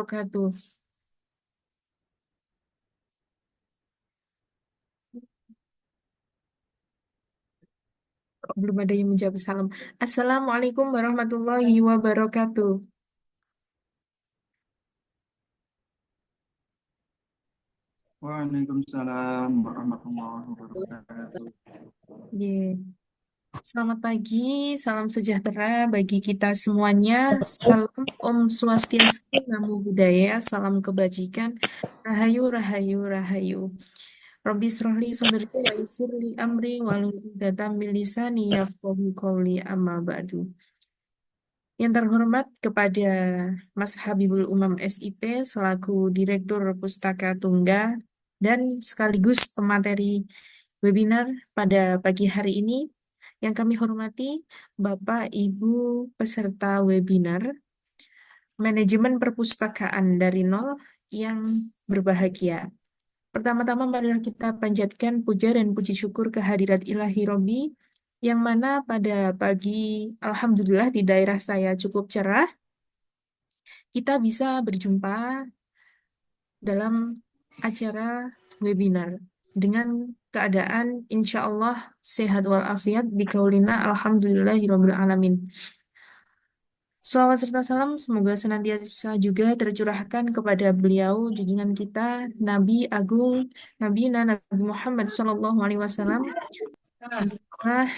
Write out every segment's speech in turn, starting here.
wabarakatuh. Kok belum ada yang menjawab salam. Assalamualaikum warahmatullahi wabarakatuh. Waalaikumsalam warahmatullahi wabarakatuh. Ye. Selamat pagi, salam sejahtera bagi kita semuanya. Salam Om Swastiastu, Namo Buddhaya, salam kebajikan. Rahayu, rahayu, rahayu. Rabbi srohli sodri wa yassirli amri wahlul 'uqdatam min lisani yafqahu qawli amma ba'du. Yang terhormat kepada Mas Habibul Umam SIP selaku Direktur Pustaka Tunggal dan sekaligus pemateri webinar pada pagi hari ini. Yang kami hormati Bapak Ibu peserta webinar Manajemen Perpustakaan dari Nol yang berbahagia. Pertama-tama marilah kita panjatkan puja dan puji syukur kehadirat Ilahi Robbi yang mana pada pagi Alhamdulillah di daerah saya cukup cerah. Kita bisa berjumpa dalam acara webinar dengan keadaan insya Allah sehat walafiat bikaulina alhamdulillahirabbil alamin. Salawat serta salam semoga senantiasa juga tercurahkan kepada beliau junjungan kita Nabi Agung Nabi Nabi Muhammad Shallallahu Alaihi Wasallam,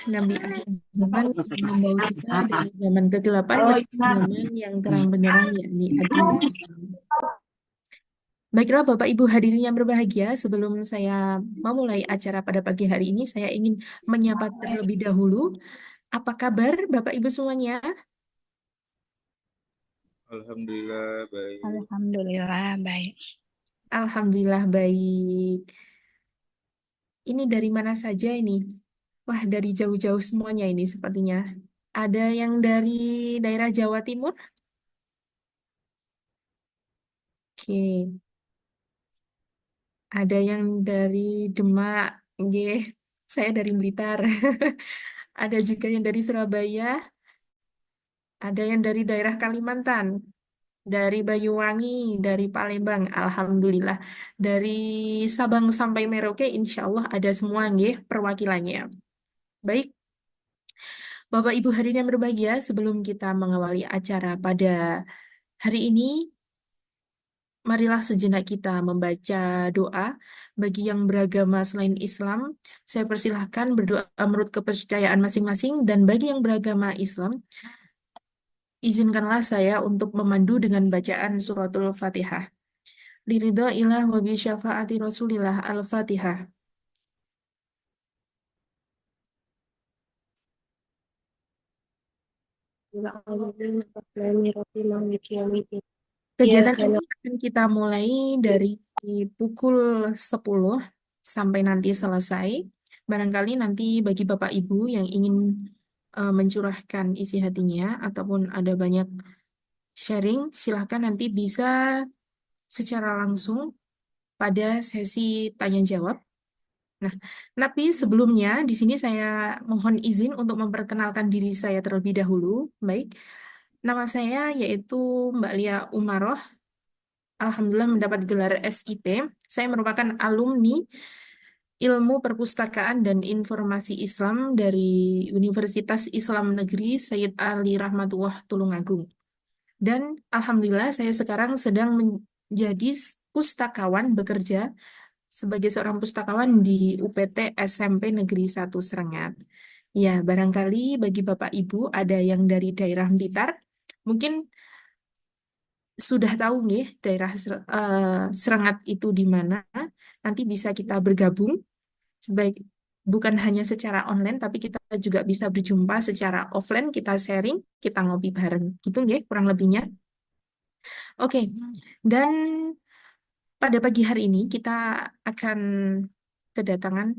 Nabi akhir zaman yang membawa kita dari zaman kegelapan menuju zaman yang terang benderang yakni ad-dinul Islam. Baiklah Bapak Ibu hadirin yang berbahagia, sebelum saya memulai acara pada pagi hari ini, saya ingin menyapa terlebih dahulu. Apa kabar Bapak Ibu semuanya? Alhamdulillah baik. Alhamdulillah baik. Alhamdulillah baik. Ini dari mana saja ini? Wah, dari jauh-jauh semuanya ini sepertinya. Ada yang dari daerah Jawa Timur? Oke. Ada yang dari Demak. Nggih. Saya dari Blitar. Ada juga yang dari Surabaya. Ada yang dari daerah Kalimantan. Dari Banyuwangi, dari Palembang, Alhamdulillah. Dari Sabang sampai Merauke, insya Allah ada semua nggih perwakilannya. Baik, Bapak Ibu hadirin yang berbahagia, sebelum kita mengawali acara pada hari ini, marilah sejenak kita membaca doa bagi yang beragama selain Islam. Saya persilahkan berdoa menurut kepercayaan masing-masing dan bagi yang beragama Islam, izinkanlah saya untuk memandu dengan bacaan suratul Fatihah. Liridho ilah wa bi syafaati Rasulillah Al-Fatihah. Ya Kegiatan karena ini akan kita mulai dari pukul 10 sampai nanti selesai. Barangkali nanti bagi Bapak Ibu yang ingin mencurahkan isi hatinya ataupun ada banyak sharing, silahkan nanti bisa secara langsung pada sesi tanya jawab. Nah, tapi sebelumnya di sini saya mohon izin untuk memperkenalkan diri saya terlebih dahulu. Baik, nama saya yaitu Mbak Lia Umaroh. Alhamdulillah mendapat gelar SIP. Saya merupakan alumni Ilmu Perpustakaan dan Informasi Islam dari Universitas Islam Negeri Sayyid Ali Rahmatullah Tulungagung. Dan Alhamdulillah saya sekarang sedang menjadi pustakawan bekerja sebagai seorang pustakawan di UPT SMP Negeri 1 Serengat. Ya, barangkali bagi Bapak Ibu ada yang dari daerah Blitar, mungkin sudah tahu nih daerah Serengat itu di mana. Nanti bisa kita bergabung sebaik bukan hanya secara online tapi kita juga bisa berjumpa secara offline, kita sharing, kita ngopi bareng. Gitu nggih kurang lebihnya. Oke. Dan pada pagi hari ini kita akan kedatangan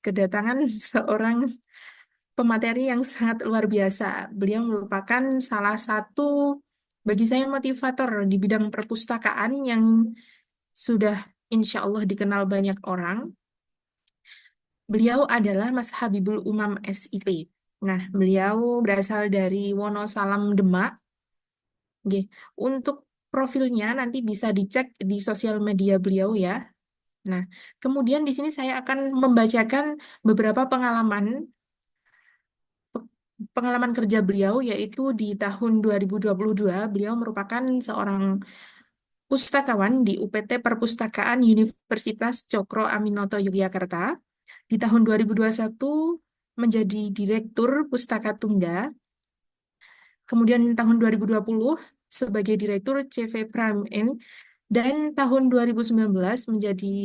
kedatangan seorang pemateri yang sangat luar biasa. Beliau merupakan salah satu bagi saya motivator di bidang perpustakaan yang sudah insya Allah dikenal banyak orang. Beliau adalah Mas Habibul Umam SIP. Nah, beliau berasal dari Wonosalam, Demak. Nggih. Untuk profilnya nanti bisa dicek di sosial media beliau ya. Nah, kemudian di sini saya akan membacakan beberapa pengalaman kerja beliau, yaitu di tahun 2022 beliau merupakan seorang pustakawan di UPT Perpustakaan Universitas Cokro Aminoto Yogyakarta. Di tahun 2021 menjadi Direktur Pustaka Tungga. Kemudian tahun 2020 sebagai Direktur CV Prime Inn. Dan tahun 2019 menjadi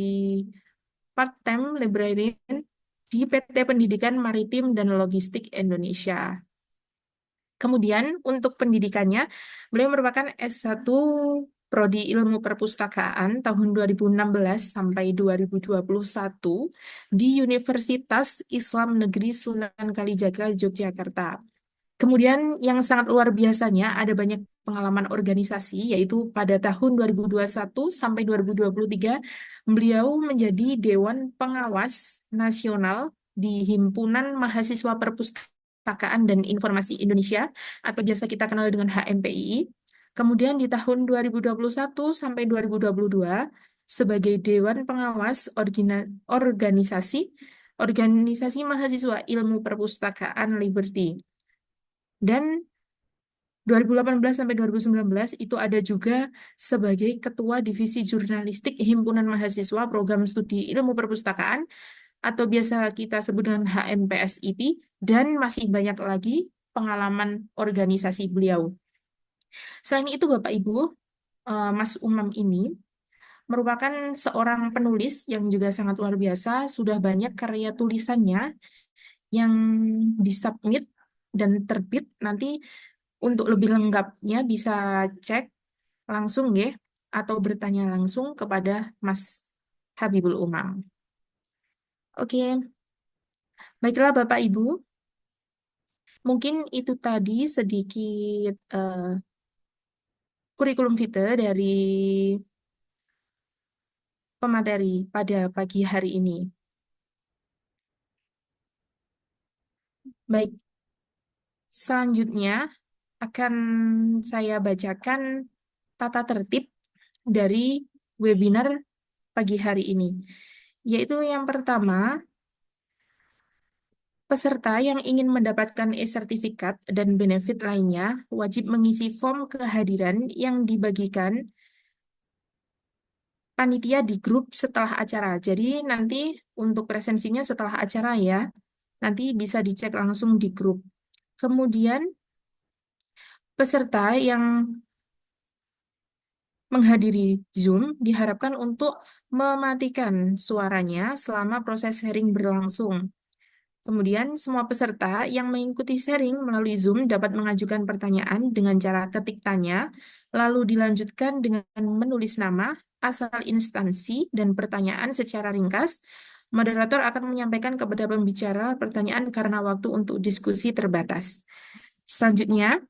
Part-Time Librarian di PT Pendidikan Maritim dan Logistik Indonesia. Kemudian untuk pendidikannya, beliau merupakan S1 Prodi Ilmu Perpustakaan tahun 2016 sampai 2021 di Universitas Islam Negeri Sunan Kalijaga, Yogyakarta. Kemudian yang sangat luar biasanya ada banyak pengalaman organisasi, yaitu pada tahun 2021 sampai 2023 beliau menjadi Dewan Pengawas Nasional di Himpunan Mahasiswa Perpustakaan dan Informasi Indonesia atau biasa kita kenal dengan HMPII. Kemudian di tahun 2021 sampai 2022 sebagai Dewan Pengawas Organisasi Mahasiswa Ilmu Perpustakaan Liberty. Dan 2018 sampai 2019 itu ada juga sebagai Ketua Divisi Jurnalistik Himpunan Mahasiswa Program Studi Ilmu Perpustakaan atau biasa kita sebut dengan HMPSIP, dan masih banyak lagi pengalaman organisasi beliau. Selain itu Bapak Ibu, Mas Umam ini merupakan seorang penulis yang juga sangat luar biasa, sudah banyak karya tulisannya yang disubmit dan terbit. Nanti untuk lebih lengkapnya bisa cek langsung ya, atau bertanya langsung kepada Mas Habibul Umam. Oke, baiklah Bapak Ibu, mungkin itu tadi sedikit kurikulum vitae dari pemateri pada pagi hari ini. Baik, selanjutnya akan saya bacakan tata tertib dari webinar pagi hari ini, yaitu yang pertama, peserta yang ingin mendapatkan e-sertifikat dan benefit lainnya wajib mengisi form kehadiran yang dibagikan panitia di grup setelah acara. Jadi nanti untuk presensinya setelah acara ya, nanti bisa dicek langsung di grup. Kemudian peserta yang menghadiri Zoom diharapkan untuk mematikan suaranya selama proses sharing berlangsung. Kemudian, semua peserta yang mengikuti sharing melalui Zoom dapat mengajukan pertanyaan dengan cara ketik tanya, lalu dilanjutkan dengan menulis nama, asal instansi, dan pertanyaan secara ringkas. Moderator akan menyampaikan kepada pembicara pertanyaan karena waktu untuk diskusi terbatas. Selanjutnya,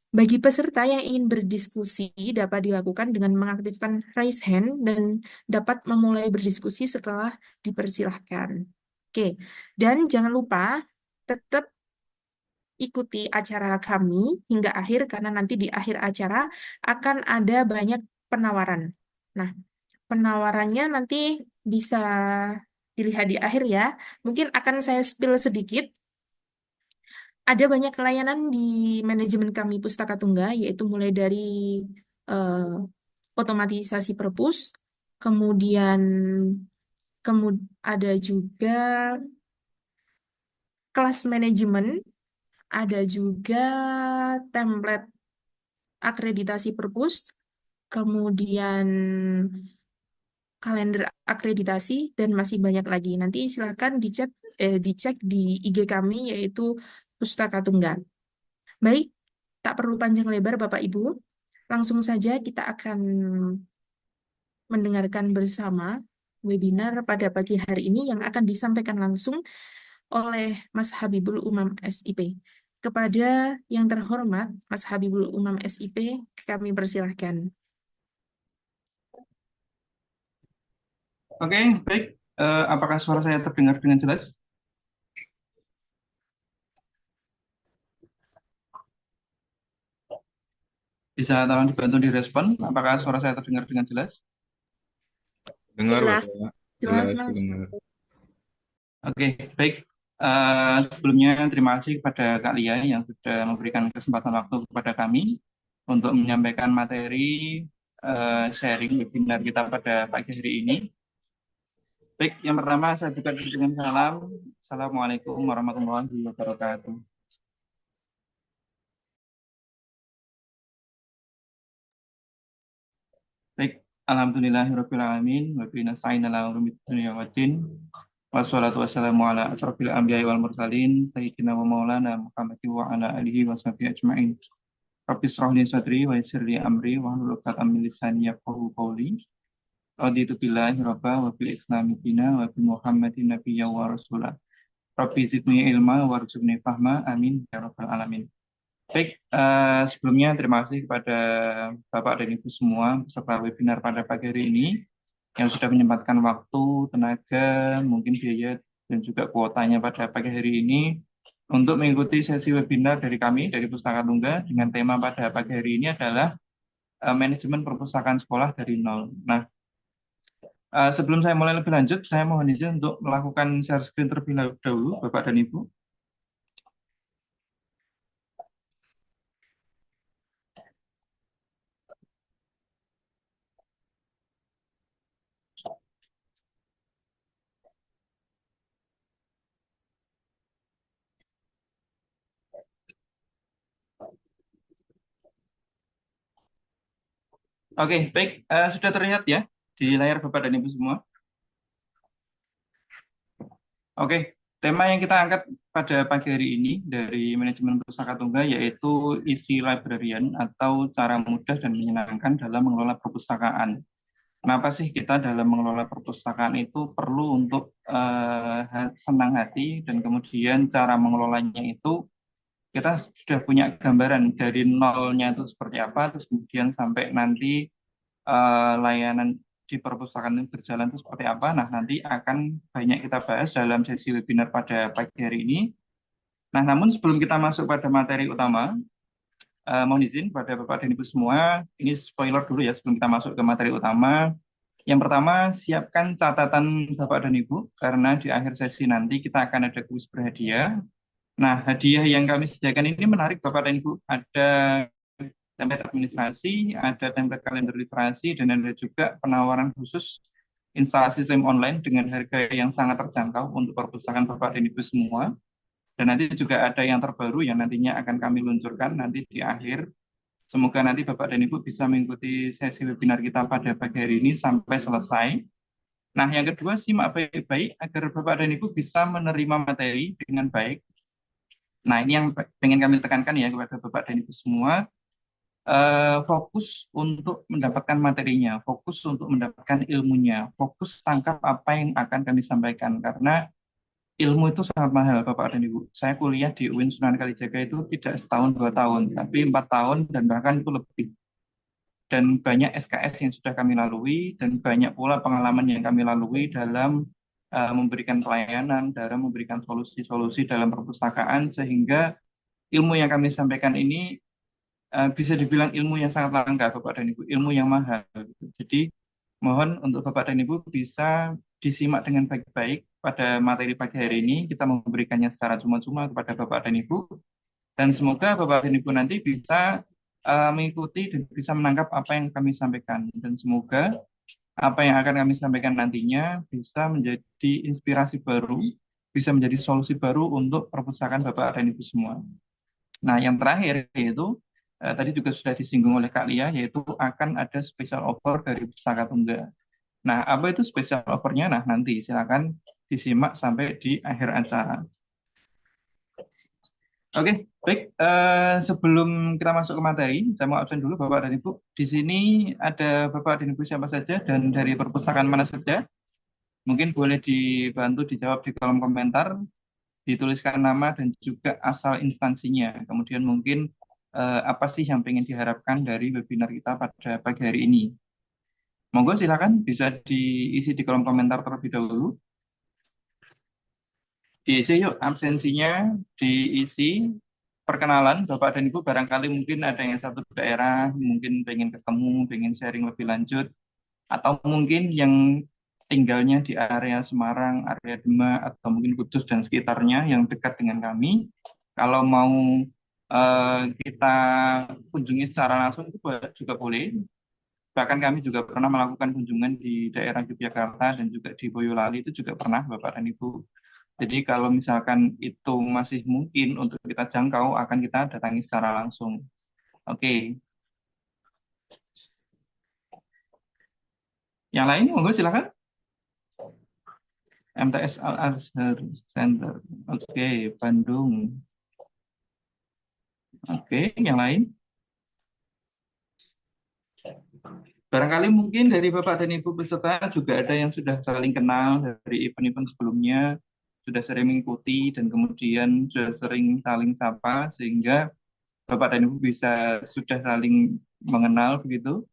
bagi peserta yang ingin berdiskusi dapat dilakukan dengan mengaktifkan raise hand dan dapat memulai berdiskusi setelah dipersilahkan. Oke, dan jangan lupa tetap ikuti acara kami hingga akhir karena nanti di akhir acara akan ada banyak penawaran. Nah, penawarannya nanti bisa dilihat di akhir ya. Mungkin akan saya spill sedikit. Ada banyak layanan di manajemen kami Pustaka Tunggal, yaitu mulai dari eh, otomatisasi perpus, kemudian ada juga kelas manajemen, ada juga template akreditasi perpus, kemudian kalender akreditasi, dan masih banyak lagi. Nanti silakan dicek di IG kami, yaitu Pustaka Tunggal. Baik, tak perlu panjang lebar Bapak Ibu. Langsung saja kita akan mendengarkan bersama webinar pada pagi hari ini yang akan disampaikan langsung oleh Mas Habibul Umam SIP. Kepada yang terhormat Mas Habibul Umam SIP, kami persilahkan. Oke, baik. Apakah suara saya terdengar dengan jelas? Bisa tolong dibantu direspon, apakah suara saya terdengar dengan jelas? Dengar Jelas. Bapak, Jelas, jelas Mas. dengar. Oke, baik. Sebelumnya terima kasih kepada Kak Lia yang sudah memberikan kesempatan waktu kepada kami untuk menyampaikan materi sharing webinar kita pada pagi hari ini. Baik, yang pertama saya buka dulu dengan salam. Assalamualaikum warahmatullahi wabarakatuh. Baik, alhamdulillahirrahmanirrahim. Wa bihi nasta'in ala umuri dunya waddin. Wassalatu wassalamu ala asrofil anbiya'i wal mursalin sayyidina wa maulana Muhammadin wa ala alihi wa sahbihi ajma'in. Rabbi shrah li sadri wa yassir li amri wa hlul 'uqdatam min lisani yafqahu qawli. Raditu billahi rabba wa bil islami dina wa bi Muhammadin nabiyya wa rasulah. Rabbi zidni ilma warzuqni fahma. Amin ya rabbal alamin. Baik, sebelumnya terima kasih kepada Bapak dan Ibu semua peserta webinar pada pagi hari ini yang sudah menyempatkan waktu, tenaga, mungkin biaya, dan juga kuotanya pada pagi hari ini untuk mengikuti sesi webinar dari kami, dari Pustaka Tunggal, dengan tema pada pagi hari ini adalah manajemen perpustakaan sekolah dari nol. Nah, sebelum saya mulai lebih lanjut, saya mohon izin untuk melakukan share screen terlebih dahulu, Bapak dan Ibu. Oke, baik, sudah terlihat ya di layar Bapak dan Ibu semua. Oke, tema yang kita angkat pada pagi hari ini dari manajemen Pustaka Tunggal yaitu isi librarian atau cara mudah dan menyenangkan dalam mengelola perpustakaan. Kenapa sih kita dalam mengelola perpustakaan itu perlu untuk senang hati dan kemudian cara mengelolanya itu kita sudah punya gambaran dari nolnya itu seperti apa, terus kemudian sampai nanti layanan di perpustakaan itu berjalan itu seperti apa. Nah, nanti akan banyak kita bahas dalam sesi webinar pada pagi hari ini. Nah, namun sebelum kita masuk pada materi utama, mohon izin pada Bapak dan Ibu semua, ini spoiler dulu ya sebelum kita masuk ke materi utama. Yang pertama, siapkan catatan Bapak dan Ibu, karena di akhir sesi nanti kita akan ada kuis berhadiah. Nah, hadiah yang kami sediakan ini menarik Bapak dan Ibu. Ada template administrasi, ada template kalender literasi, dan ada juga penawaran khusus instalasi sistem online dengan harga yang sangat terjangkau untuk perpustakaan Bapak dan Ibu semua. Dan nanti juga ada yang terbaru yang nantinya akan kami luncurkan nanti di akhir. Semoga nanti Bapak dan Ibu bisa mengikuti sesi webinar kita pada pagi hari ini sampai selesai. Nah, yang kedua, simak baik-baik agar Bapak dan Ibu bisa menerima materi dengan baik. Nah, ini yang pengen kami tekankan ya kepada Bapak dan Ibu semua. Fokus untuk mendapatkan materinya, fokus untuk mendapatkan ilmunya, fokus tangkap apa yang akan kami sampaikan. Karena ilmu itu sangat mahal, Bapak dan Ibu. Saya kuliah di UIN Sunan Kalijaga itu tidak setahun, 2 tahun, tapi 4 tahun dan bahkan itu lebih. Dan banyak SKS yang sudah kami lalui, dan banyak pula pengalaman yang kami lalui dalam memberikan pelayanan, dalam memberikan solusi-solusi dalam perpustakaan, sehingga ilmu yang kami sampaikan ini bisa dibilang ilmu yang sangat langka, Bapak dan Ibu, ilmu yang mahal. Jadi, mohon untuk Bapak dan Ibu bisa disimak dengan baik-baik pada materi pagi hari ini. Kita memberikannya secara cuma-cuma kepada Bapak dan Ibu. Dan semoga Bapak dan Ibu nanti bisa mengikuti dan bisa menangkap apa yang kami sampaikan. Dan semoga apa yang akan kami sampaikan nantinya bisa menjadi inspirasi baru, bisa menjadi solusi baru untuk perpustakaan Bapak dan Ibu semua. Nah, yang terakhir yaitu tadi juga sudah disinggung oleh Kak Lia, yaitu akan ada special offer dari Pustaka Tunggal. Nah, apa itu special offer-nya? Nah, nanti silakan disimak sampai di akhir acara. Oke, baik. Sebelum kita masuk ke materi, saya mau absen dulu Bapak dan Ibu. Di sini ada Bapak dan Ibu siapa saja dan dari perpustakaan mana saja. Mungkin boleh dibantu dijawab di kolom komentar, dituliskan nama dan juga asal instansinya. Kemudian mungkin apa sih yang ingin diharapkan dari webinar kita pada pagi hari ini. Monggo silakan bisa diisi di kolom komentar terlebih dahulu. Diisi yuk absensinya, diisi perkenalan Bapak dan Ibu, barangkali mungkin ada yang satu daerah, mungkin pengen ketemu, pengen sharing lebih lanjut, atau mungkin yang tinggalnya di area Semarang, area Demak, atau mungkin Kudus dan sekitarnya yang dekat dengan kami. Kalau mau kita kunjungi secara langsung itu juga boleh. Bahkan kami juga pernah melakukan kunjungan di daerah Yogyakarta dan juga di Boyolali itu juga pernah Bapak dan Ibu. Jadi kalau misalkan itu masih mungkin untuk kita jangkau, akan kita datangi secara langsung. Oke, yang lain monggo silakan. MTS Al Azhar Center. Oke, Bandung. Oke, yang lain. Barangkali mungkin dari Bapak dan Ibu peserta juga ada yang sudah saling kenal dari event-event sebelumnya, sudah sering mengikuti dan kemudian sudah sering saling sapa sehingga Bapak dan Ibu bisa sudah saling mengenal begitu.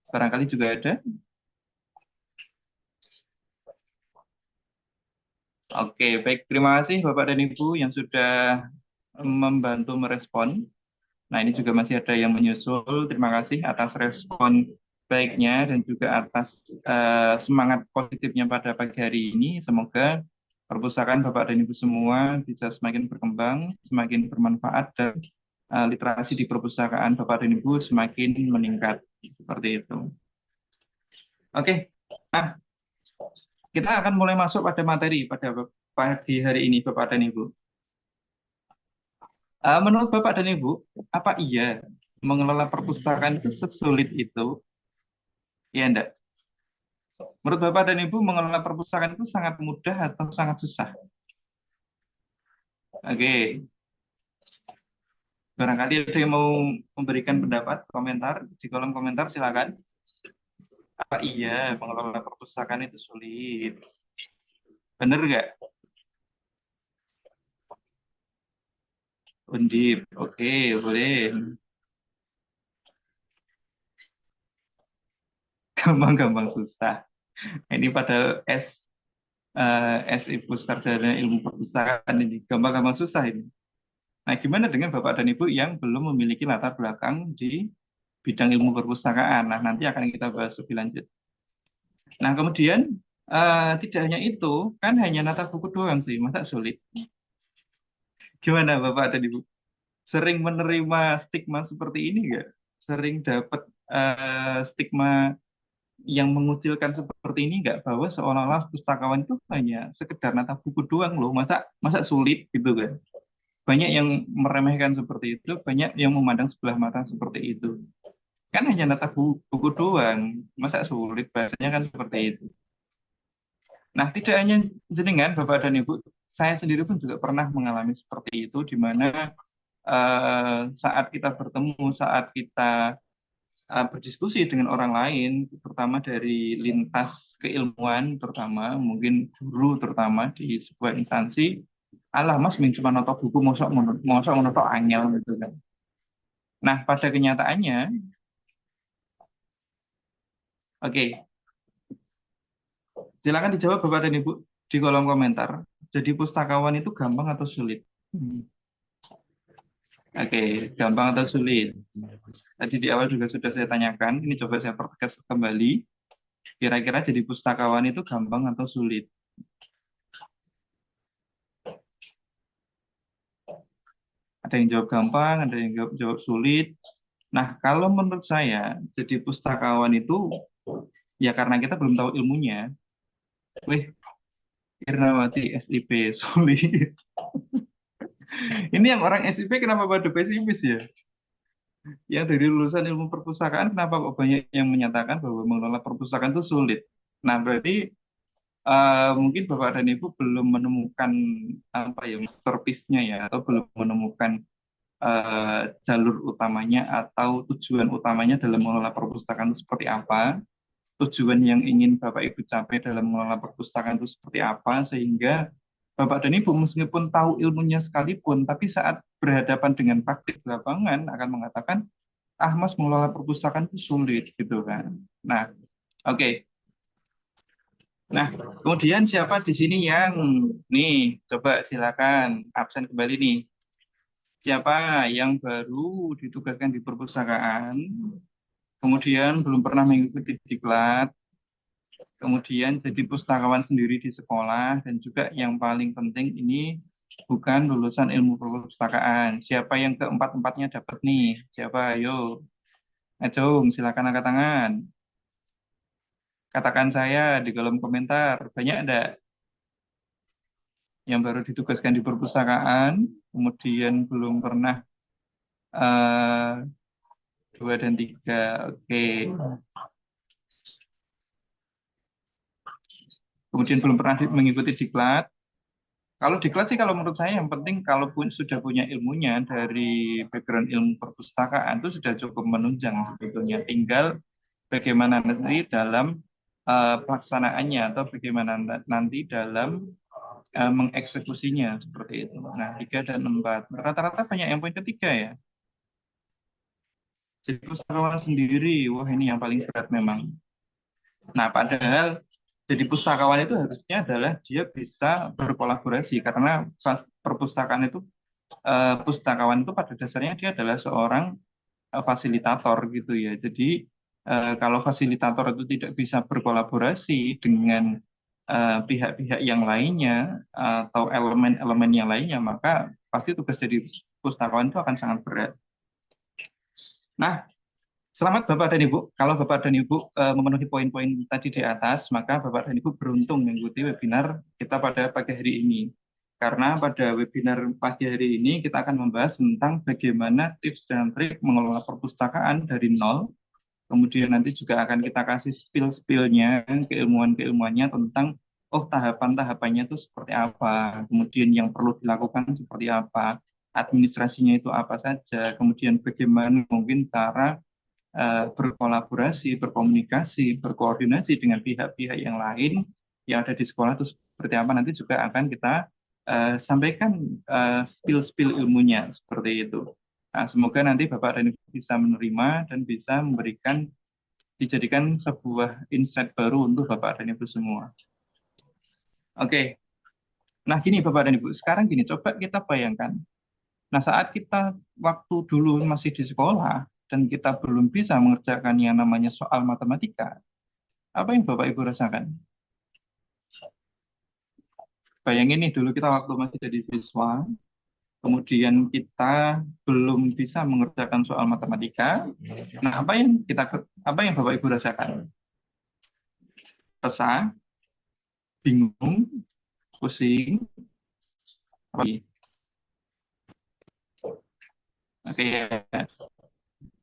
Barangkali juga ada. Oke, baik. Terima kasih Bapak dan Ibu yang sudah membantu merespon. Nah, ini juga masih ada yang menyusul. Terima kasih atas respon baiknya dan juga atas semangat positifnya pada pagi hari ini. Semoga perpustakaan Bapak dan Ibu semua bisa semakin berkembang, semakin bermanfaat, dan literasi di perpustakaan Bapak dan Ibu semakin meningkat. Seperti itu. Oke, nah kita akan mulai masuk pada materi pada pagi hari ini, Bapak dan Ibu. Menurut Bapak dan Ibu, apa iya mengelola perpustakaan itu sesulit itu? Ya enggak? Menurut Bapak dan Ibu, mengelola perpustakaan itu sangat mudah atau sangat susah? Oke, barangkali ada yang mau memberikan pendapat, komentar, di kolom komentar silakan. Apa iya mengelola perpustakaan itu sulit? Bener nggak? Undip, oke, boleh. Gampang-gampang susah. Ini pada Ibu Sarjana Ilmu Perpustakaan ini, gampang-gampang susah ini. Nah, gimana dengan Bapak dan Ibu yang belum memiliki latar belakang di bidang ilmu perpustakaan? Nah, nanti akan kita bahas lebih lanjut. Nah, kemudian tidak hanya itu, kan hanya nata buku doang sih, masa sulit? Gimana Bapak dan Ibu? Sering menerima stigma seperti ini nggak? Sering dapat stigma yang mengucilkan seperti ini nggak? Bahwa seolah-olah pustakawan itu hanya sekedar nata buku doang loh, masa sulit gitu kan? Banyak yang meremehkan seperti itu, banyak yang memandang sebelah mata seperti itu. Kan hanya nata buku doang, masa sulit bahasanya kan seperti itu. Nah, tidak hanya jenengan, Bapak dan Ibu, saya sendiri pun juga pernah mengalami seperti itu, di mana saat kita bertemu, saat kita berdiskusi dengan orang lain, terutama dari lintas keilmuan, terutama mungkin guru, terutama di sebuah instansi, alah mas, cuma noto buku, mosok noto angel gitu kan. Nah, pada kenyataannya, oke, silakan dijawab Bapak dan Ibu di kolom komentar. Jadi pustakawan itu gampang atau sulit? Oke, gampang atau sulit? Tadi di awal juga sudah saya tanyakan, ini coba saya pertegas kembali. Kira-kira jadi pustakawan itu gampang atau sulit? Ada yang jawab gampang, ada yang jawab sulit. Nah, kalau menurut saya, jadi pustakawan itu, ya karena kita belum tahu ilmunya. Wih, Irnawati SIP, sulit. Ini yang orang SIP kenapa pada pesimis ya? Yang dari lulusan ilmu perpustakaan, kenapa kok banyak yang menyatakan bahwa mengelola perpustakaan itu sulit? Nah, berarti mungkin Bapak dan Ibu belum menemukan apa ya masterpiece-nya ya, atau belum menemukan jalur utamanya atau tujuan utamanya dalam mengelola perpustakaan itu seperti apa, tujuan yang ingin Bapak Ibu capai dalam mengelola perpustakaan itu seperti apa, sehingga Bapak dan Ibu meskipun tahu ilmunya sekalipun, tapi saat berhadapan dengan praktik di lapangan akan mengatakan, ah mas mengelola perpustakaan itu sulit gitu kan. Nah, oke. Nah, kemudian siapa di sini yang nih, coba silakan absen kembali nih. Siapa yang baru ditugaskan di perpustakaan, kemudian belum pernah mengikuti diklat, kemudian jadi pustakawan sendiri di sekolah, dan juga yang paling penting ini bukan lulusan ilmu perpustakaan. Siapa yang keempat-empatnya dapat nih? Siapa? Ayo, Acung, silakan angkat tangan. Katakan saya di kolom komentar. Banyak ada yang baru ditugaskan di perpustakaan, kemudian belum pernah eh, 2 dan 3. Oke. Kemudian belum pernah mengikuti diklat. Kalau diklat sih kalau menurut saya yang penting kalaupun sudah punya ilmunya dari background ilmu perpustakaan itu sudah cukup menunjang sebetulnya. Tinggal bagaimana nanti dalam pelaksanaannya atau bagaimana nanti dalam mengeksekusinya seperti itu. Nah, 3 dan 4. Rata-rata banyak yang poin ketiga ya. Jadi pustakawan sendiri, wah ini yang paling berat memang. Nah, padahal jadi pustakawan itu harusnya adalah dia bisa berkolaborasi karena perpustakaan itu pustakawan itu pada dasarnya dia adalah seorang fasilitator gitu ya. Jadi kalau fasilitator itu tidak bisa berkolaborasi dengan pihak-pihak yang lainnya atau elemen-elemen yang lainnya, maka pasti tugas jadi pustakawan itu akan sangat berat. Nah, selamat Bapak dan Ibu. Kalau Bapak dan Ibu memenuhi poin-poin tadi di atas, maka Bapak dan Ibu beruntung mengikuti webinar kita pada pagi hari ini. Karena pada webinar pagi hari ini kita akan membahas tentang bagaimana tips dan trik mengelola perpustakaan dari nol. Kemudian nanti juga akan kita kasih spill-spillnya, keilmuan-keilmuannya tentang tahapan-tahapannya itu seperti apa, kemudian yang perlu dilakukan seperti apa, administrasinya itu apa saja, kemudian bagaimana mungkin cara berkolaborasi, berkomunikasi, berkoordinasi dengan pihak-pihak yang lain yang ada di sekolah itu seperti apa nanti juga akan kita sampaikan spill-spill ilmunya seperti itu. Nah, semoga nanti Bapak dan Ibu bisa menerima dan bisa dijadikan sebuah insight baru untuk Bapak dan Ibu semua. Oke, nah gini Bapak dan Ibu, sekarang gini, coba kita bayangkan. Nah, saat kita waktu dulu masih di sekolah dan kita belum bisa mengerjakan yang namanya soal matematika, apa yang Bapak Ibu rasakan? Bayangin nih dulu kita waktu masih jadi siswa, kemudian kita belum bisa mengerjakan soal matematika. Nah, apa yang Bapak Ibu rasakan? Resah, bingung, pusing, apa lagi? Oke ya.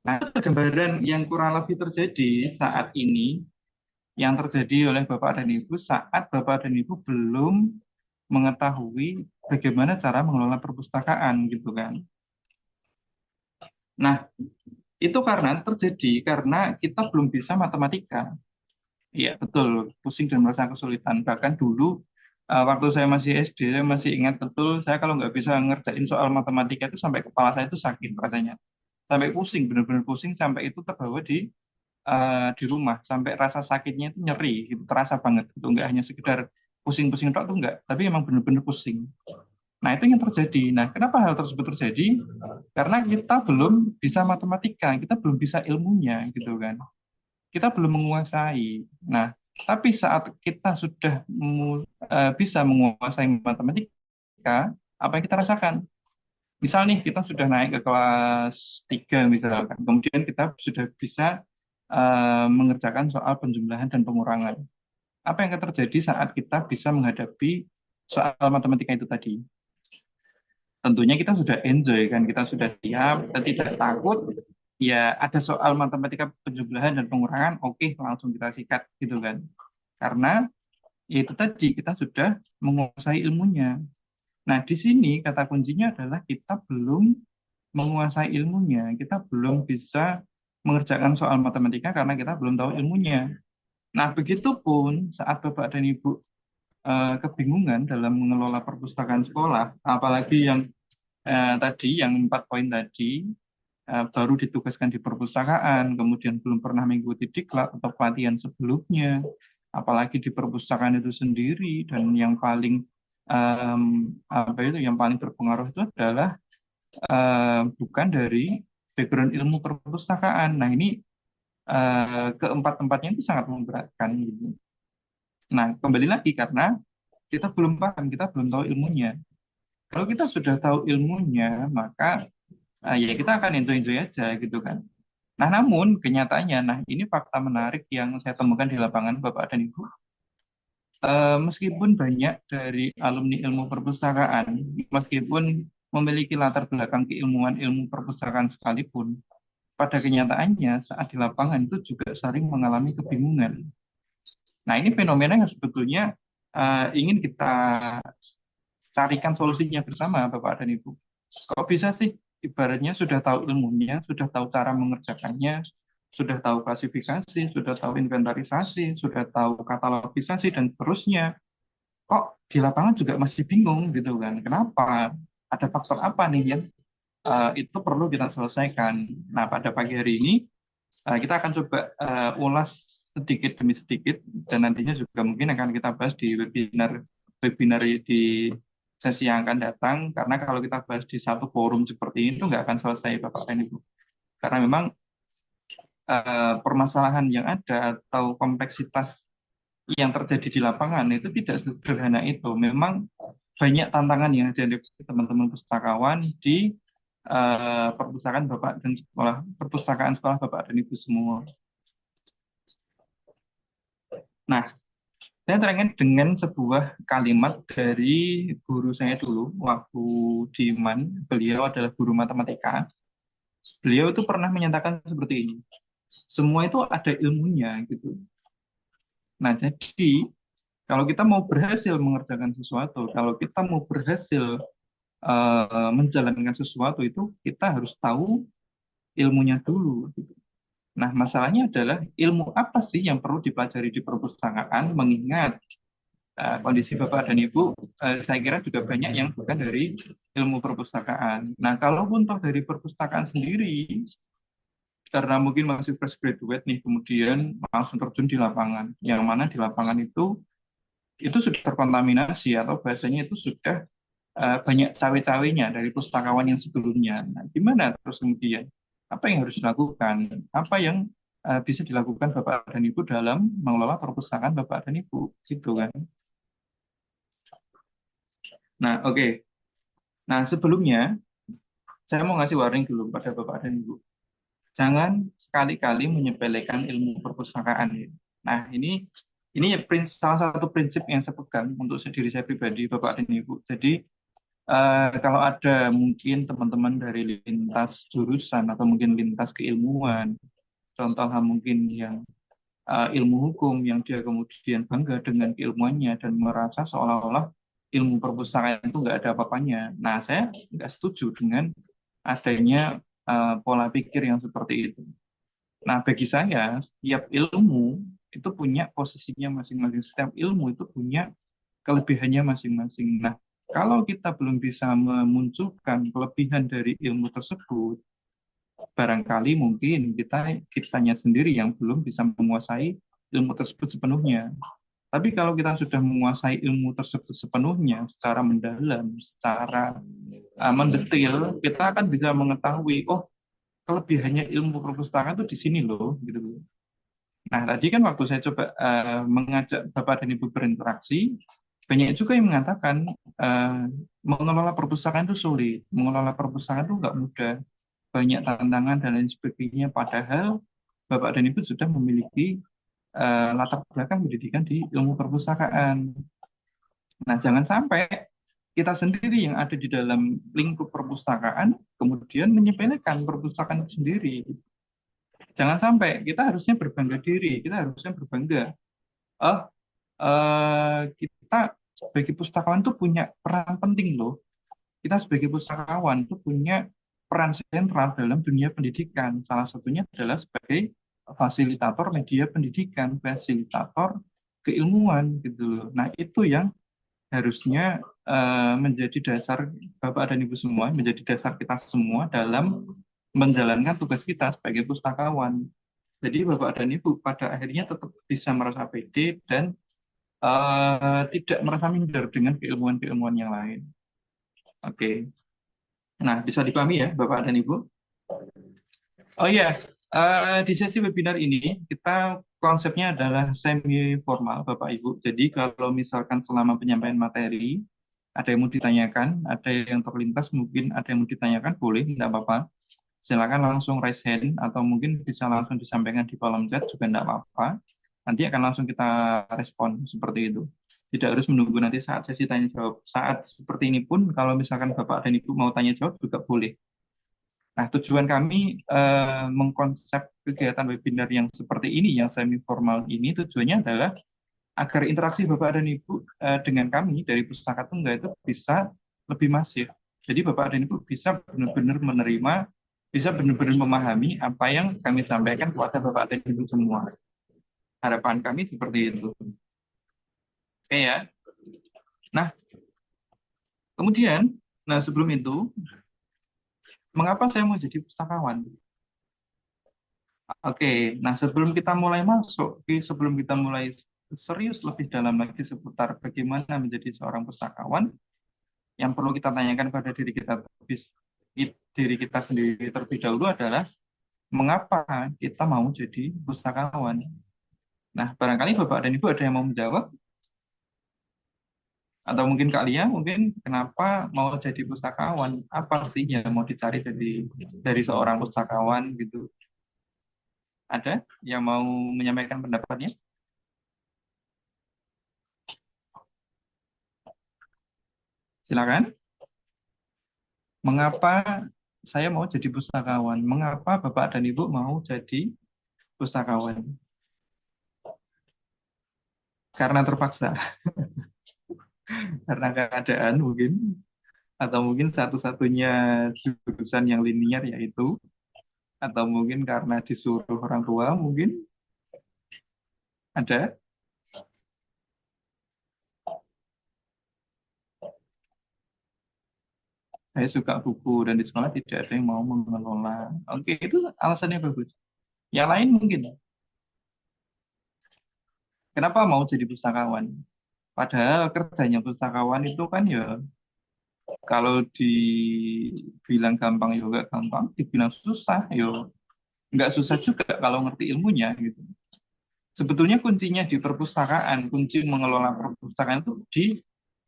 Nah, gambaran yang kurang lebih terjadi saat ini yang terjadi oleh Bapak dan Ibu saat Bapak dan Ibu belum mengetahui bagaimana cara mengelola perpustakaan gitu kan. Nah, itu terjadi karena kita belum bisa matematika. Iya, betul, pusing dan merasa kesulitan. Bahkan dulu waktu saya masih SD, saya masih ingat betul, saya kalau nggak bisa ngerjain soal matematika itu sampai kepala saya itu sakit rasanya. Sampai pusing, benar-benar pusing, sampai itu terbawa di rumah sampai rasa sakitnya itu nyeri gitu, terasa banget itu nggak hanya sekedar pusing-pusing tok tuh nggak, tapi emang bener-bener pusing. Nah, itu yang terjadi. Nah, kenapa hal tersebut terjadi? Karena kita belum bisa matematika, kita belum bisa ilmunya gitu kan, kita belum menguasai. Nah, tapi saat kita sudah bisa menguasai matematika, apa yang kita rasakan? Misal nih kita sudah naik ke kelas 3 misalkan, kemudian kita sudah bisa mengerjakan soal penjumlahan dan pengurangan. Apa yang akan terjadi saat kita bisa menghadapi soal matematika itu tadi? Tentunya kita sudah enjoy kan, kita sudah siap, kita tidak takut. Ya ada soal matematika penjumlahan dan pengurangan, oke, langsung kita sikat gitu kan. Karena ya itu tadi kita sudah menguasai ilmunya. Nah, di sini kata kuncinya adalah kita belum menguasai ilmunya, kita belum bisa mengerjakan soal matematika karena kita belum tahu ilmunya. Nah, begitupun saat Bapak dan Ibu kebingungan dalam mengelola perpustakaan sekolah, apalagi yang tadi, yang 4 poin tadi, baru ditugaskan di perpustakaan, kemudian belum pernah mengikuti diklat atau pelatihan sebelumnya, apalagi di perpustakaan itu sendiri, dan yang paling yang paling berpengaruh itu adalah bukan dari background ilmu perpustakaan. Nah, ini keempat-empatnya itu sangat memberatkan gitu. Nah, kembali lagi karena kita belum paham, kita belum tahu ilmunya. Kalau kita sudah tahu ilmunya, maka ya kita akan enjoy-enjoy aja gitu kan. Nah, namun kenyataannya, nah ini fakta menarik yang saya temukan di lapangan Bapak dan Ibu. Meskipun banyak dari alumni ilmu perpustakaan, meskipun memiliki latar belakang keilmuan ilmu perpustakaan sekalipun, pada kenyataannya saat di lapangan itu juga sering mengalami kebingungan. Nah, ini fenomena yang sebetulnya ingin kita carikan solusinya bersama, Bapak dan Ibu. Kok bisa sih ibaratnya sudah tahu ilmunya, sudah tahu cara mengerjakannya, sudah tahu klasifikasi, sudah tahu inventarisasi, sudah tahu katalogisasi dan seterusnya. Kok di lapangan juga masih bingung gitu kan? Kenapa? Ada faktor apa nih yang itu perlu kita selesaikan? Nah, pada pagi hari ini kita akan coba ulas sedikit demi sedikit dan nantinya juga mungkin akan kita bahas di webinar webinar di sesi yang akan datang karena kalau kita bahas di satu forum seperti ini itu nggak akan selesai Bapak dan Ibu karena memang permasalahan yang ada atau kompleksitas yang terjadi di lapangan itu tidak sederhana itu. Memang banyak tantangan yang ada di teman-teman pustakawan di perpustakaan Bapak dan sekolah perpustakaan sekolah Bapak dan Ibu semua. Nah, saya teringat dengan sebuah kalimat dari guru saya dulu waktu di MAN. Beliau adalah guru matematika. Beliau itu pernah menyatakan seperti ini. Semua itu ada ilmunya gitu. Nah, jadi kalau kita mau berhasil mengerjakan sesuatu, kalau kita mau berhasil menjalankan sesuatu itu kita harus tahu ilmunya dulu. Gitu. Nah, masalahnya adalah ilmu apa sih yang perlu dipelajari di perpustakaan mengingat kondisi Bapak dan Ibu, saya kira juga banyak yang bukan dari ilmu perpustakaan. Nah, kalaupun toh dari perpustakaan sendiri, karena mungkin masih fresh graduate nih, kemudian langsung terjun di lapangan, yang mana di lapangan itu sudah terkontaminasi atau bahasanya itu sudah banyak cawe-cawenya dari pustakawan yang sebelumnya. Nah, gimana terus kemudian? Apa yang harus dilakukan? Apa yang bisa dilakukan Bapak dan Ibu dalam mengelola perpustakaan Bapak dan Ibu? Gitu kan. Nah, oke. Nah, sebelumnya saya mau ngasih warning dulu pada Bapak dan Ibu. Jangan sekali-kali menyepelekan ilmu perpustakaan. Nah, ini salah satu prinsip yang saya pegang untuk diri saya pribadi, Bapak dan Ibu. Jadi, kalau ada mungkin teman-teman dari lintas jurusan atau mungkin lintas keilmuan, contohnya mungkin yang ilmu hukum yang dia kemudian bangga dengan keilmuannya dan merasa seolah-olah ilmu perpustakaan itu nggak ada apa-apanya. Nah, saya nggak setuju dengan adanya pola pikir yang seperti itu. Nah, bagi saya, setiap ilmu itu punya posisinya masing-masing. Setiap ilmu itu punya kelebihannya masing-masing. Nah, kalau kita belum bisa memunculkan kelebihan dari ilmu tersebut, barangkali mungkin kitanya sendiri yang belum bisa menguasai ilmu tersebut sepenuhnya. Tapi kalau kita sudah menguasai ilmu tersebut sepenuhnya, secara mendalam, secara mendetail, kita akan bisa mengetahui, oh kelebihannya ilmu perpustakaan itu di sini loh, gitu. Nah, tadi kan waktu saya coba mengajak Bapak dan Ibu berinteraksi, banyak juga yang mengatakan mengelola perpustakaan itu sulit, mengelola perpustakaan itu nggak mudah, banyak tantangan dan lain sebagainya. Padahal Bapak dan Ibu sudah memiliki latar belakang pendidikan di ilmu perpustakaan. Nah, jangan sampai kita sendiri yang ada di dalam lingkup perpustakaan kemudian menyepelekan perpustakaan itu sendiri. Jangan sampai kita harusnya berbangga diri, kita harusnya berbangga. Oh, kita sebagai pustakawan itu punya peran penting loh. Kita sebagai pustakawan itu punya peran sentral dalam dunia pendidikan. Salah satunya adalah sebagai fasilitator media pendidikan, fasilitator keilmuan gitu loh. Nah, itu yang harusnya menjadi dasar Bapak dan Ibu semua, menjadi dasar kita semua dalam menjalankan tugas kita sebagai pustakawan. Jadi Bapak dan Ibu pada akhirnya tetap bisa merasa pede dan tidak merasa minder dengan keilmuan-keilmuan yang lain. Oke. Nah, bisa dipahami ya, Bapak dan Ibu? Oh iya, di sesi webinar ini kita konsepnya adalah semi formal, Bapak Ibu. Jadi kalau misalkan selama penyampaian materi ada yang mau ditanyakan, ada yang terlintas, mungkin ada yang mau ditanyakan, boleh, tidak apa-apa. Silakan langsung raise hand atau mungkin bisa langsung disampaikan di kolom chat juga tidak apa-apa. Nanti akan langsung kita respon seperti itu. Tidak harus menunggu nanti saat sesi tanya jawab. Saat seperti ini pun kalau misalkan Bapak dan Ibu mau tanya jawab juga boleh. Nah, tujuan kami mengkonsep kegiatan webinar yang seperti ini, yang semi formal ini, tujuannya adalah agar interaksi Bapak dan Ibu dengan kami dari Pustaka Tunggal itu bisa lebih masif. Jadi Bapak dan Ibu bisa benar-benar menerima, bisa benar-benar memahami apa yang kami sampaikan kepada Bapak dan Ibu semua. Harapan kami seperti itu. Oke ya. Nah, kemudian, nah sebelum itu, mengapa saya mau jadi pustakawan? Oke, nah sebelum kita mulai masuk, sebelum kita mulai serius lebih dalam lagi seputar bagaimana menjadi seorang pustakawan, yang perlu kita tanyakan pada diri kita sendiri terlebih dahulu adalah mengapa kita mau jadi pustakawan. Nah, barangkali Bapak dan Ibu ada yang mau menjawab, atau mungkin kalian mungkin kenapa mau jadi pustakawan? Apa sih yang mau dicari dari seorang pustakawan gitu? Ada yang mau menyampaikan pendapatnya? Silakan. Mengapa saya mau jadi pustakawan? Mengapa Bapak dan Ibu mau jadi pustakawan? Karena terpaksa, karena keadaan mungkin, atau mungkin satu-satunya jurusan yang linier yaitu, atau mungkin karena disuruh orang tua, mungkin ada. Saya suka buku dan di sekolah tidak ada yang mau mengelola. Oke, itu alasannya bagus. Yang lain mungkin, kenapa mau jadi pustakawan? Padahal kerjanya pustakawan itu kan ya, kalau dibilang gampang ya nggak gampang, dibilang susah ya nggak susah juga kalau ngerti ilmunya gitu. Sebetulnya kuncinya di perpustakaan, kunci mengelola perpustakaan itu di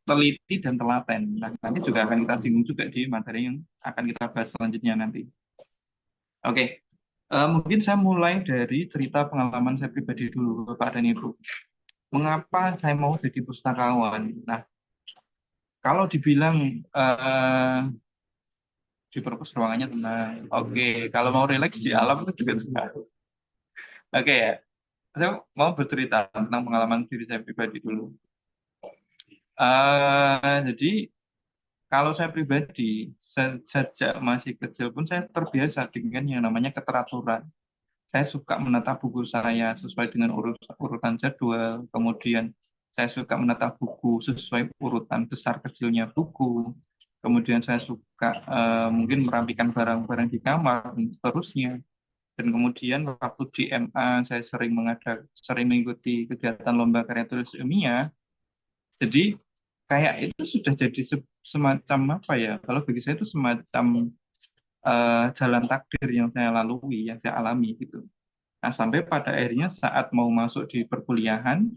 teliti dan telaten. Nah, nanti juga akan kita singgung juga di materi yang akan kita bahas selanjutnya nanti. Oke, mungkin saya mulai dari cerita pengalaman saya pribadi dulu, Bapak dan Ibu. Mengapa saya mau jadi pustakawan? Nah, kalau dibilang di perpus ruangannya tenang. Oke, kalau mau relax di alam itu juga tenang. Oke ya, saya mau bercerita tentang pengalaman diri saya pribadi dulu. Jadi kalau saya pribadi, sejak masih kecil pun saya terbiasa dengan yang namanya keteraturan. Saya suka menata buku saya sesuai dengan urutan jadwal. Kemudian saya suka menata buku sesuai urutan besar kecilnya buku. Kemudian saya suka mungkin merapikan barang-barang di kamar dan seterusnya. Dan kemudian waktu di MA saya sering mengikuti kegiatan lomba karya tulis ilmiah. Jadi kayak itu sudah jadi semacam apa ya? Kalau bagi saya itu semacam jalan takdir yang saya lalui, yang saya alami gitu. Nah, sampai pada akhirnya saat mau masuk di perkuliahan,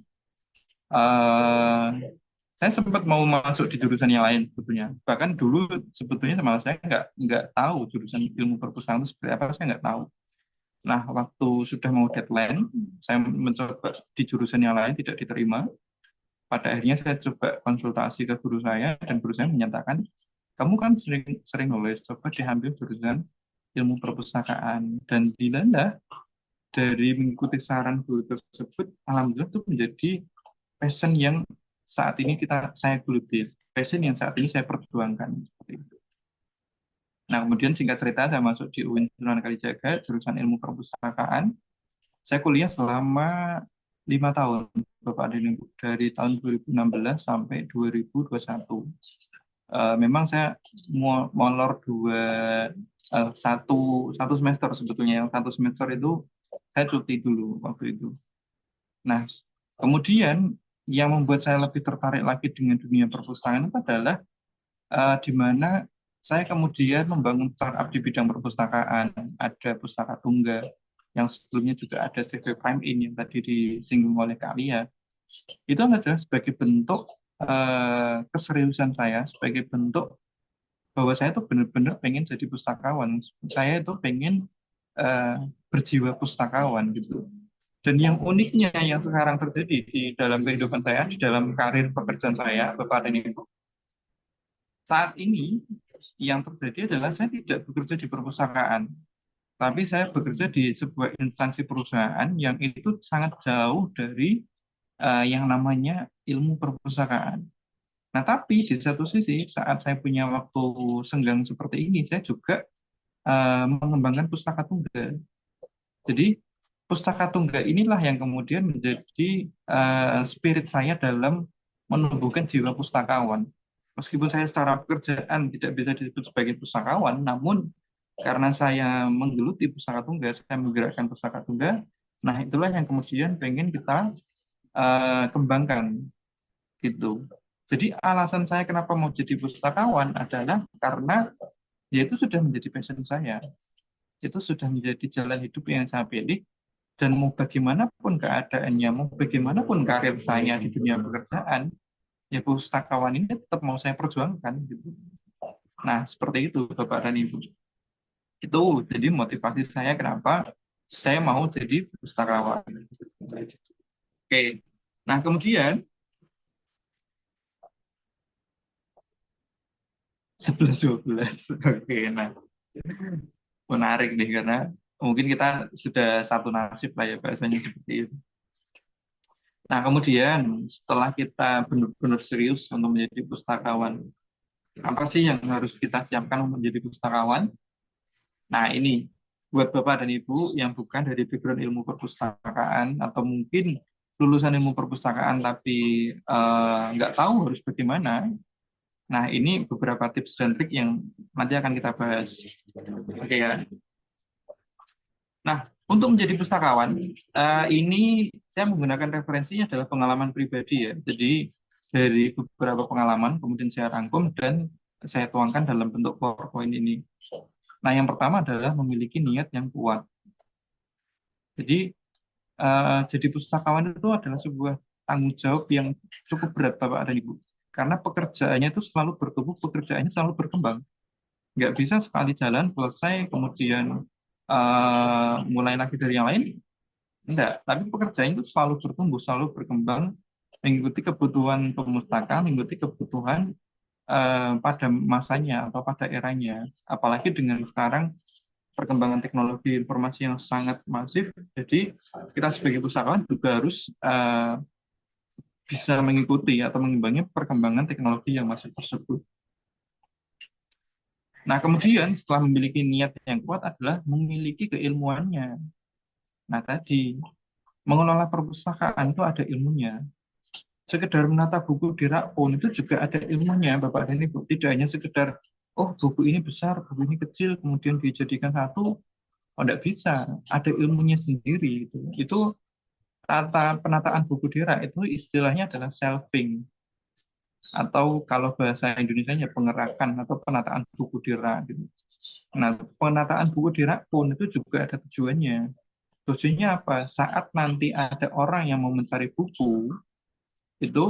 eh, saya sempat mau masuk di jurusan yang lain sebetulnya. Bahkan dulu sebetulnya sama saya nggak tahu jurusan ilmu perpustakaan itu seperti apa, saya nggak tahu. Nah, waktu sudah mau deadline, saya mencoba di jurusan yang lain tidak diterima. Pada akhirnya saya coba konsultasi ke guru saya dan guru saya menyatakan, kamu kan sering sering nulis, coba diambil jurusan ilmu perpustakaan. Dan dilanda dari mengikuti saran guru tersebut, alhamdulillah itu menjadi passion yang saat ini saya geluti, passion yang saat ini saya perjuangkan seperti itu. Nah, kemudian singkat cerita saya masuk di UIN Sunan Kalijaga, jurusan ilmu perpustakaan. Saya kuliah selama 5 tahun, Bapak dan Ibu, dari tahun 2016 sampai 2021. Memang saya molor satu semester sebetulnya. Yang satu semester itu saya cuti dulu waktu itu. Nah, kemudian yang membuat saya lebih tertarik lagi dengan dunia perpustakaan itu adalah di mana saya kemudian membangun startup di bidang perpustakaan. Ada Pustaka Tunggal, yang sebelumnya juga ada CV Prime In yang tadi disinggung oleh Kak Lia. Itu adalah sebagai bentuk keseriusan saya, sebagai bentuk bahwa saya tuh benar-benar pengen jadi pustakawan. Saya itu pengen berjiwa pustakawan gitu. Dan yang uniknya yang sekarang terjadi di dalam kehidupan saya, di dalam karir pekerjaan saya, Bapak dan Ibu, saat ini yang terjadi adalah saya tidak bekerja di perpustakaan, tapi saya bekerja di sebuah instansi perusahaan yang itu sangat jauh dari yang namanya ilmu perpustakaan. Nah, tapi di satu sisi, saat saya punya waktu senggang seperti ini, saya juga mengembangkan pustaka tunggal. Jadi, pustaka tunggal inilah yang kemudian menjadi spirit saya dalam menumbuhkan jiwa pustakawan. Meskipun saya secara pekerjaan tidak bisa disebut sebagai pustakawan, namun karena saya menggeluti pustaka tunggal, saya menggerakkan pustaka tunggal, nah itulah yang kemudian pengen kita kembangkan gitu. Jadi alasan saya kenapa mau jadi pustakawan adalah karena ya itu sudah menjadi passion saya, itu sudah menjadi jalan hidup yang saya pilih, dan mau bagaimanapun keadaannya, mau bagaimanapun karir saya di dunia pekerjaan, ya pustakawan ini tetap mau saya perjuangkan gitu. Nah, seperti itu Bapak dan Ibu. Itu jadi motivasi saya kenapa saya mau jadi pustakawan. Oke. Nah, kemudian 11-12. Oke, nah menarik nih karena mungkin kita sudah satu nasib lah ya bahasanya seperti itu. Nah, kemudian setelah kita benar-benar serius untuk menjadi pustakawan, apa sih yang harus kita siapkan untuk menjadi pustakawan? Nah, ini buat Bapak dan Ibu yang bukan dari background ilmu perpustakaan atau mungkin lulusan ilmu perpustakaan tapi nggak tahu harus bagaimana. Nah, ini beberapa tips dan trik yang nanti akan kita bahas. Oke ya. Nah, untuk menjadi pustakawan, ini saya menggunakan referensinya adalah pengalaman pribadi ya. Jadi dari beberapa pengalaman kemudian saya rangkum dan saya tuangkan dalam bentuk PowerPoint ini. Nah, yang pertama adalah memiliki niat yang kuat. Jadi jadi pustakawan itu adalah sebuah tanggung jawab yang cukup berat Bapak dan Ibu. Karena pekerjaannya itu selalu bertumbuh, pekerjaannya selalu berkembang. Nggak bisa sekali jalan selesai kemudian mulai lagi dari yang lain. Enggak, tapi pekerjaan itu selalu bertumbuh, selalu berkembang, mengikuti kebutuhan pemustaka, mengikuti kebutuhan pada masanya atau pada eranya. Apalagi dengan sekarang perkembangan teknologi informasi yang sangat masif, jadi kita sebagai pustakawan juga harus bisa mengikuti atau mengimbangi perkembangan teknologi yang masif tersebut. Nah, kemudian setelah memiliki niat yang kuat adalah memiliki keilmuannya. Nah, tadi mengelola perpustakaan itu ada ilmunya. Sekedar menata buku di rak pun itu juga ada ilmunya, Bapak dan Ibu. Tidak hanya sekedar, oh buku ini besar, buku ini kecil, kemudian dijadikan satu. Oh, tidak bisa. Ada ilmunya sendiri. Itu penataan buku di rak itu istilahnya adalah shelving. Atau kalau bahasa Indonesia pengerakan atau penataan buku di rak. Gitu. Nah, penataan buku di rak pun itu juga ada tujuannya. Tujuannya apa? Saat nanti ada orang yang mau mencari buku, itu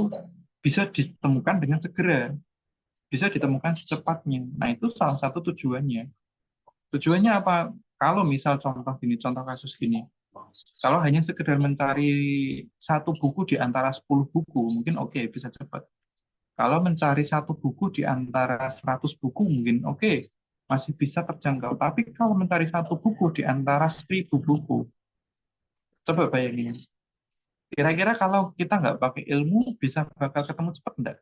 bisa ditemukan dengan segera, bisa ditemukan secepatnya. Nah, itu salah satu tujuannya. Tujuannya apa? Kalau misal contoh gini, contoh kasus gini, kalau hanya sekedar mencari satu buku di antara 10 buku, mungkin oke, bisa cepat. Kalau mencari satu buku di antara 100 buku, mungkin oke, masih bisa terjangkau. Tapi kalau mencari satu buku di antara 1000 buku, coba bayangin. Kira-kira kalau kita nggak pakai ilmu, bisa bakal ketemu cepat enggak?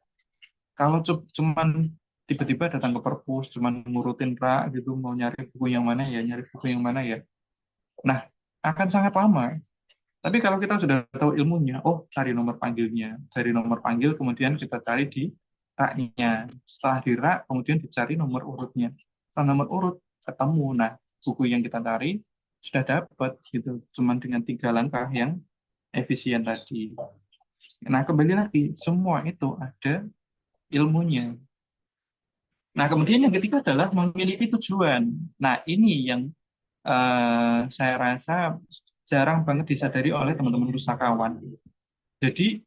Kalau cuman tiba-tiba datang ke perpus, cuman ngurutin rak gitu, mau nyari buku yang mana ya, nyari buku yang mana ya. Nah, akan sangat lama. Tapi kalau kita sudah tahu ilmunya, oh cari nomor panggilnya, cari nomor panggil, kemudian kita cari di raknya. Setelah di rak, kemudian dicari nomor urutnya. Setelah nomor urut, ketemu. Nah, buku yang kita cari sudah dapat gitu, cuman dengan 3 langkah yang efisien tadi. Nah, kembali lagi, semua itu ada ilmunya. Nah, kemudian yang ketiga adalah memiliki tujuan. Nah, ini yang saya rasa jarang banget disadari oleh teman-teman pustakawan. Jadi,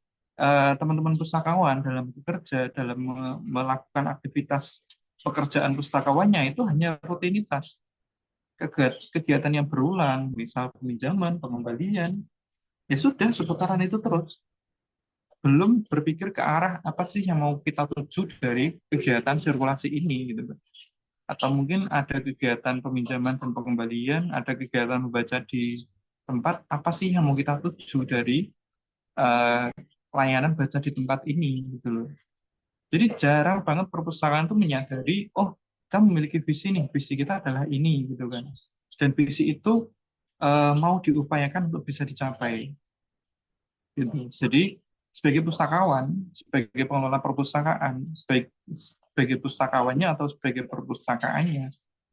teman-teman pustakawan dalam bekerja, dalam melakukan aktivitas pekerjaan pustakawannya itu hanya rutinitas, kegiatan yang berulang, misal peminjaman, pengembalian, ya sudah seputaran itu terus. Belum berpikir ke arah apa sih yang mau kita tuju dari kegiatan sirkulasi ini gitu kan. Atau mungkin ada kegiatan peminjaman dan pengembalian, ada kegiatan membaca di tempat, apa sih yang mau kita tuju dari eh, layanan baca di tempat ini gitu loh. Jadi jarang banget perpustakaan itu menyadari, oh kita memiliki visi nih, visi kita adalah ini gitu kan. Dan visi itu mau diupayakan untuk bisa dicapai gitu. Jadi sebagai pustakawan, sebagai pengelola perpustakaan, sebagai pustakawannya atau sebagai perpustakaannya,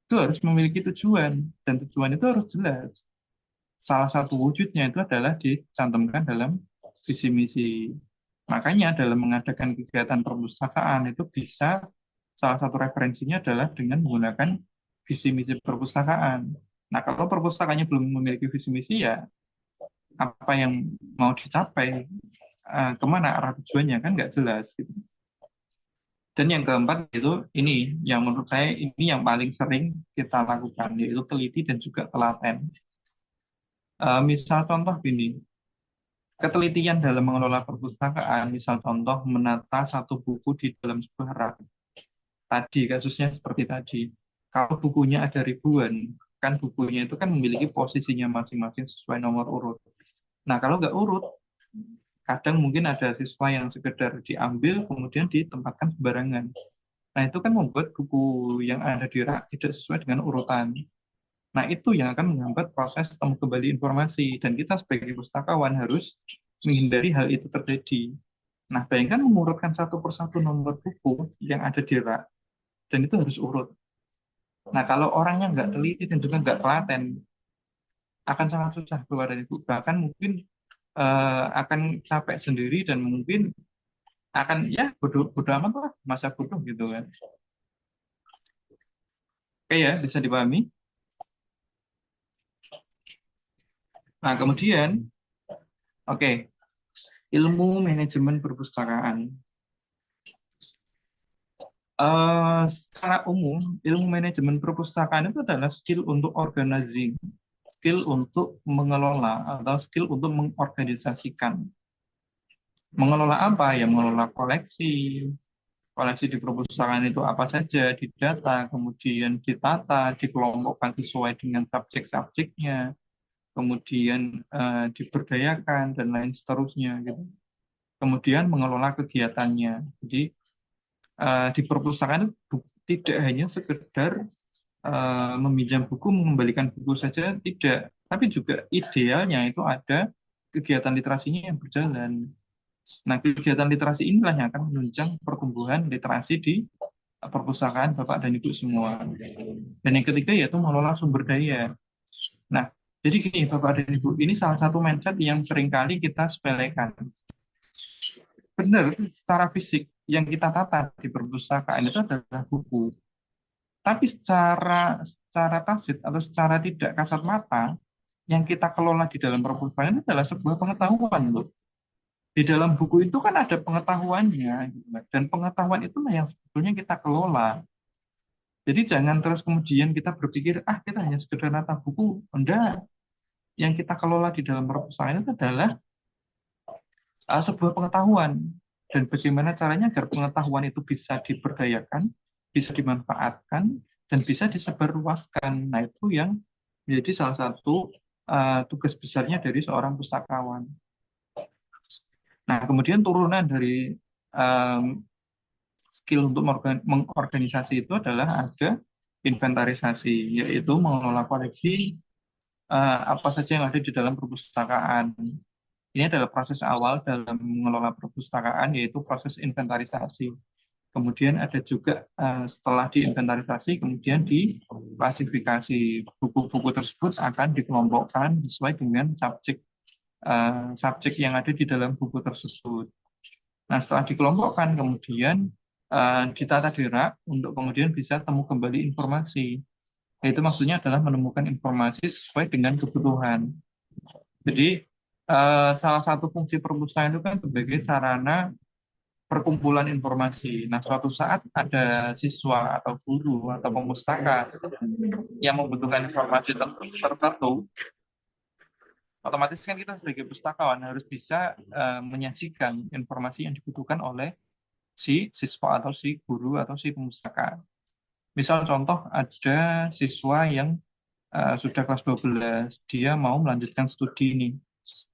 itu harus memiliki tujuan dan tujuan itu harus jelas. Salah satu wujudnya itu adalah dicantumkan dalam visi misi. Makanya dalam mengadakan kegiatan perpustakaan itu bisa salah satu referensinya adalah dengan menggunakan visi misi perpustakaan. Nah, kalau perpustakaannya belum memiliki visi misi ya apa yang mau dicapai, kemana arah tujuannya kan nggak jelas gitu. Dan yang keempat itu ini yang menurut saya ini yang paling sering kita lakukan yaitu teliti dan juga telaten. Misal contoh gini, ketelitian dalam mengelola perpustakaan, misal contoh menata satu buku di dalam sebuah rak. Tadi kasusnya seperti tadi. Kalau bukunya ada ribuan, kan bukunya itu kan memiliki posisinya masing-masing sesuai nomor urut. Nah, kalau nggak urut, kadang mungkin ada siswa yang sekedar diambil kemudian ditempatkan sembarangan. Nah, itu kan membuat buku yang ada di rak tidak sesuai dengan urutan. Nah, itu yang akan menghambat proses temu kembali informasi dan kita sebagai pustakawan harus menghindari hal itu terjadi. Nah, bayangkan mengurutkan satu persatu nomor buku yang ada di rak dan itu harus urut. Nah, kalau orangnya nggak teliti dan juga nggak telaten, akan sangat susah keluar dari buku. Bahkan mungkin akan capek sendiri dan mungkin akan ya bodoh amat lah masa bodoh gitu kan. Oke ya, bisa dipahami. Nah, kemudian oke, ilmu manajemen perpustakaan. Secara umum, ilmu manajemen perpustakaan itu adalah skill untuk organizing, skill untuk mengelola, atau skill untuk mengorganisasikan. Mengelola apa? Ya mengelola koleksi. Koleksi di perpustakaan itu apa saja, didata, kemudian ditata, dikelompokkan sesuai dengan subjek-subjeknya, kemudian diberdayakan, dan lain seterusnya. Gitu. Kemudian mengelola kegiatannya. Jadi di perpustakaan itu tidak hanya sekedar meminjam buku, mengembalikan buku saja, tidak. Tapi juga idealnya itu ada kegiatan literasinya yang berjalan. Nah, kegiatan literasi inilah yang akan menunjang pertumbuhan literasi di perpustakaan Bapak dan Ibu semua. Dan yang ketiga yaitu mengelola sumber daya. Nah, jadi gini Bapak dan Ibu, ini salah satu mindset yang seringkali kita sepelekan. Benar, secara fisik yang kita tata di perpustakaan itu adalah buku. Tapi secara tacit atau secara tidak kasat mata, yang kita kelola di dalam perpustakaan itu adalah sebuah pengetahuan loh. Di dalam buku itu kan ada pengetahuannya, gitu. Dan pengetahuan itulah yang sebetulnya kita kelola. Jadi jangan terus kemudian kita berpikir, kita hanya sekedar nata buku. Enggak, yang kita kelola di dalam perpustakaan itu adalah sebuah pengetahuan. Dan bagaimana caranya agar pengetahuan itu bisa diberdayakan, bisa dimanfaatkan, dan bisa disebarluaskan. Nah, itu yang menjadi salah satu tugas besarnya dari seorang pustakawan. Nah, kemudian turunan dari skill untuk mengorganisasi itu adalah ada inventarisasi, yaitu mengelola koleksi apa saja yang ada di dalam perpustakaan. Ini adalah proses awal dalam mengelola perpustakaan, yaitu proses inventarisasi. Kemudian ada juga setelah diinventarisasi, kemudian diklasifikasi. Buku-buku tersebut akan dikelompokkan sesuai dengan subjek yang ada di dalam buku tersebut. Nah, setelah dikelompokkan, kemudian ditata di rak untuk kemudian bisa temu kembali informasi. Itu maksudnya adalah menemukan informasi sesuai dengan kebutuhan. Jadi salah satu fungsi perpustakaan itu kan sebagai sarana perkumpulan informasi. Nah, suatu saat ada siswa atau guru atau pemustaka yang membutuhkan informasi tertentu, otomatis kan kita sebagai pustakawan harus bisa menyajikan informasi yang dibutuhkan oleh si siswa atau si guru atau si pemustaka. Misal contoh ada siswa yang sudah kelas 12, dia mau melanjutkan studi ini.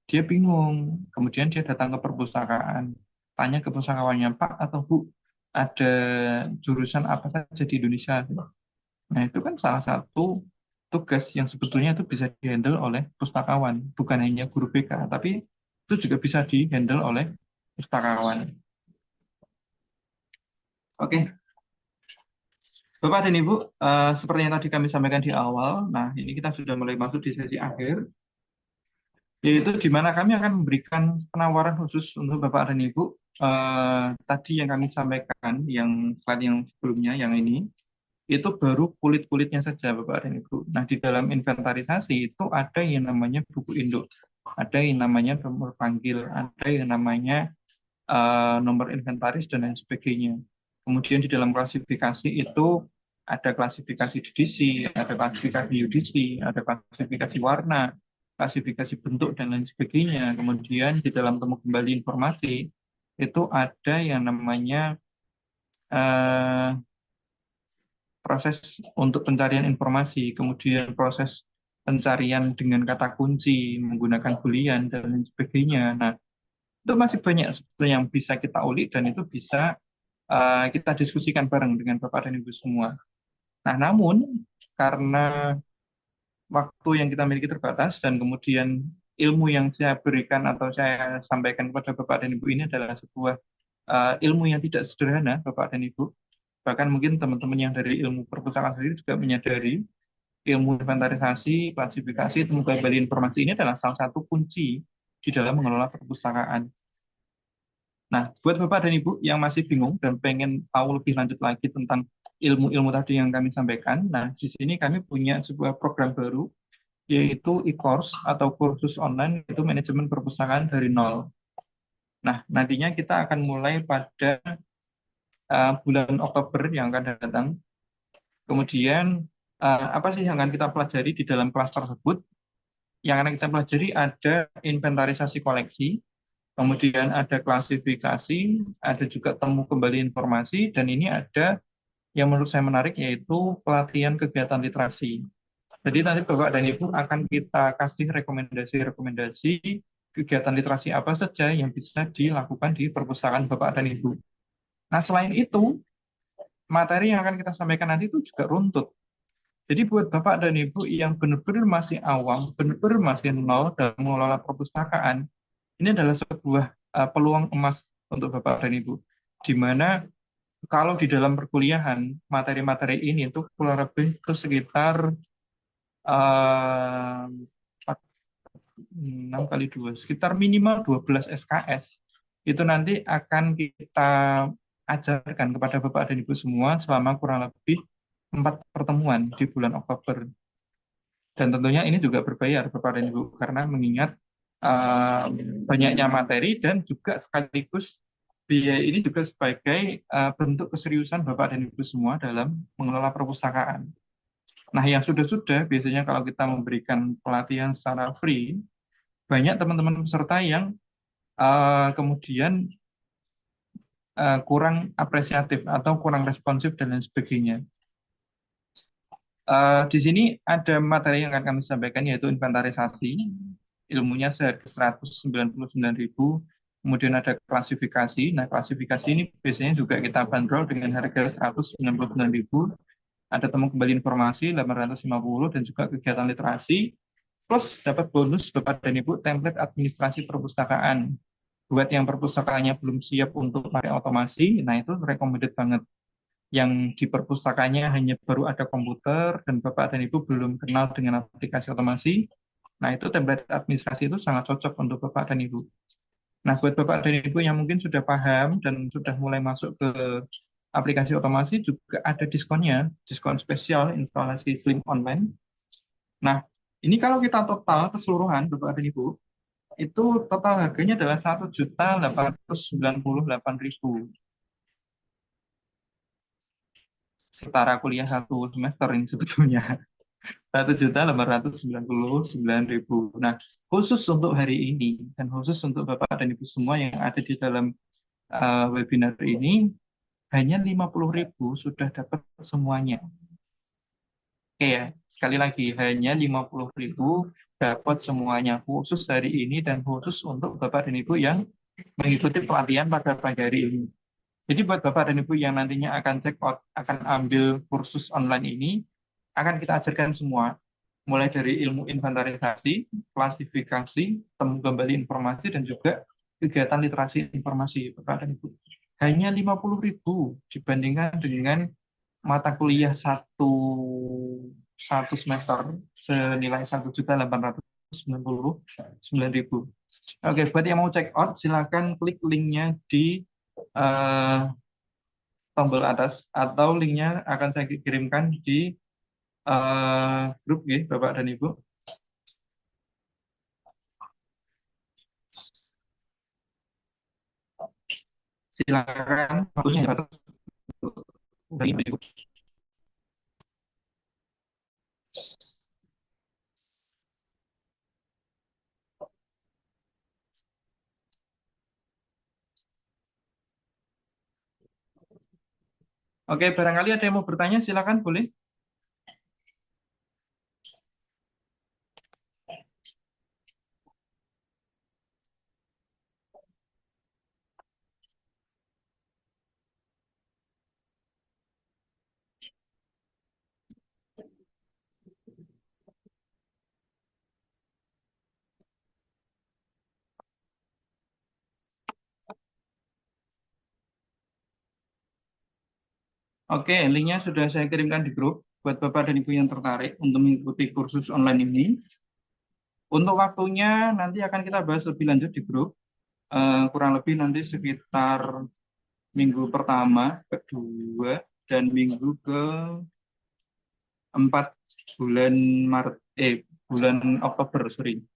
Dia bingung, kemudian dia datang ke perpustakaan, tanya ke pustakawannya, Pak atau Bu, ada jurusan apa saja di Indonesia? Nah, itu kan salah satu tugas yang sebetulnya itu bisa dihandle oleh pustakawan, bukan hanya guru BK, tapi itu juga bisa dihandle oleh pustakawan. Oke, Bapak dan Ibu, seperti yang tadi kami sampaikan di awal, nah ini kita sudah mulai masuk di sesi akhir, yaitu di mana kami akan memberikan penawaran khusus untuk Bapak dan Ibu. Tadi yang kami sampaikan, yang slide yang sebelumnya, yang ini, itu baru kulit-kulitnya saja Bapak dan Ibu. Nah, di dalam inventarisasi itu ada yang namanya buku induk, ada yang namanya nomor panggil, ada yang namanya nomor inventaris, dan lain sebagainya. Kemudian di dalam klasifikasi itu ada klasifikasi DDC, ada klasifikasi UDC, ada klasifikasi warna, klasifikasi bentuk, dan lain sebagainya. Kemudian di dalam temu kembali informasi itu ada yang namanya proses untuk pencarian informasi, kemudian proses pencarian dengan kata kunci, menggunakan boolean, dan lain sebagainya. Nah, itu masih banyak sebetulnya yang bisa kita ulik dan itu bisa kita diskusikan bareng dengan Bapak dan Ibu semua. Nah, namun karena waktu yang kita miliki terbatas dan kemudian ilmu yang saya berikan atau saya sampaikan kepada Bapak dan Ibu ini adalah sebuah ilmu yang tidak sederhana, Bapak dan Ibu. Bahkan mungkin teman-teman yang dari ilmu perpustakaan sendiri juga menyadari ilmu inventarisasi, klasifikasi, temu kembali informasi ini adalah salah satu kunci di dalam mengelola perpustakaan. Nah, buat Bapak dan Ibu yang masih bingung dan pengen tahu lebih lanjut lagi tentang ilmu-ilmu tadi yang kami sampaikan, nah di sini kami punya sebuah program baru, yaitu e-course atau kursus online, itu manajemen perpustakaan dari nol. Nah, nantinya kita akan mulai pada bulan Oktober yang akan datang. Kemudian, apa sih yang akan kita pelajari di dalam kelas tersebut? Yang akan kita pelajari ada inventarisasi koleksi, kemudian ada klasifikasi, ada juga temu kembali informasi, dan ini ada yang menurut saya menarik yaitu pelatihan kegiatan literasi. Jadi nanti Bapak dan Ibu akan kita kasih rekomendasi-rekomendasi kegiatan literasi apa saja yang bisa dilakukan di perpustakaan Bapak dan Ibu. Nah, selain itu, materi yang akan kita sampaikan nanti itu juga runtut. Jadi buat Bapak dan Ibu yang benar-benar masih awam, benar-benar masih nol dalam mengelola perpustakaan, ini adalah sebuah peluang emas untuk Bapak dan Ibu. Di mana kalau di dalam perkuliahan, materi-materi ini itu kurang lebih itu sekitar 6 kali 2, sekitar minimal 12 SKS. Itu nanti akan kita ajarkan kepada Bapak dan Ibu semua selama kurang lebih 4 pertemuan di bulan Oktober. Dan tentunya ini juga berbayar Bapak dan Ibu karena mengingat banyaknya materi dan juga sekaligus biaya ini juga sebagai bentuk keseriusan Bapak dan Ibu semua dalam mengelola perpustakaan. Nah, yang sudah-sudah biasanya kalau kita memberikan pelatihan secara free, banyak teman-teman peserta yang kemudian kurang apresiatif atau kurang responsif dan lain sebagainya. Di sini ada materi yang akan kami sampaikan yaitu inventarisasi, ilmunya seharga 199.000, kemudian ada klasifikasi. Nah, klasifikasi ini biasanya juga kita bandrol dengan harga 199.000, ada temu kembali informasi 850, dan juga kegiatan literasi, plus dapat bonus Bapak dan Ibu template administrasi perpustakaan. Buat yang perpustakaannya belum siap untuk pakai otomasi, nah itu recommended banget. Yang di perpustakaannya hanya baru ada komputer dan Bapak dan Ibu belum kenal dengan aplikasi otomasi, nah itu template administrasi itu sangat cocok untuk Bapak dan Ibu. Nah, buat Bapak dan Ibu yang mungkin sudah paham dan sudah mulai masuk ke aplikasi otomasi juga ada diskonnya, diskon spesial instalasi Slim Online. Nah, ini kalau kita total keseluruhan, Bapak dan Ibu, itu total harganya adalah 1.898.000. Setara kuliah 1 semester ini sebetulnya. 1.899.000. Nah, khusus untuk hari ini dan khusus untuk Bapak dan Ibu semua yang ada di dalam webinar ini, hanya 50.000 sudah dapat semuanya. Oke ya, sekali lagi hanya 50.000 dapat semuanya khusus hari ini dan khusus untuk Bapak dan Ibu yang mengikuti pelatihan pada pagi hari ini. Jadi buat Bapak dan Ibu yang nantinya akan check out, akan ambil kursus online ini, akan kita ajarkan semua, mulai dari ilmu inventarisasi, klasifikasi, temu kembali informasi, dan juga kegiatan literasi informasi, Bapak dan Ibu. Hanya 50.000 dibandingkan dengan mata kuliah satu semester senilai 1.899.000. Oke, buat yang mau check out, silakan klik linknya di eh, tombol atas, atau linknya akan saya kirimkan di grup ya, Bapak dan Ibu. Silakan waktunya dari Ibu. Oke, barangkali ada yang mau bertanya, silakan boleh. Oke, linknya sudah saya kirimkan di grup buat Bapak dan Ibu yang tertarik untuk mengikuti kursus online ini. Untuk waktunya nanti akan kita bahas lebih lanjut di grup. Kurang lebih nanti sekitar minggu pertama, kedua, dan minggu keempat bulan bulan Oktober, sorry.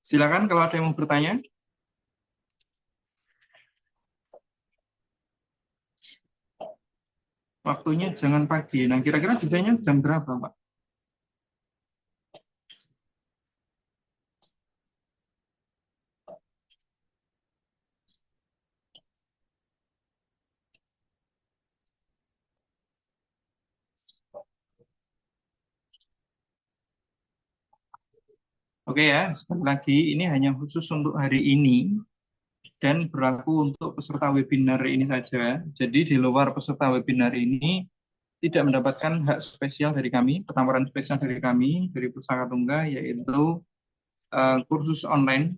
Silakan kalau ada yang mau bertanya. Waktunya jangan pagi. Nah, kira-kira bisanya jam berapa, Pak? Oke ya, sekali lagi ini hanya khusus untuk hari ini dan berlaku untuk peserta webinar ini saja. Jadi di luar peserta webinar ini tidak mendapatkan hak spesial dari kami, penawaran spesial dari kami, dari Pusaka Tunggal, yaitu kursus online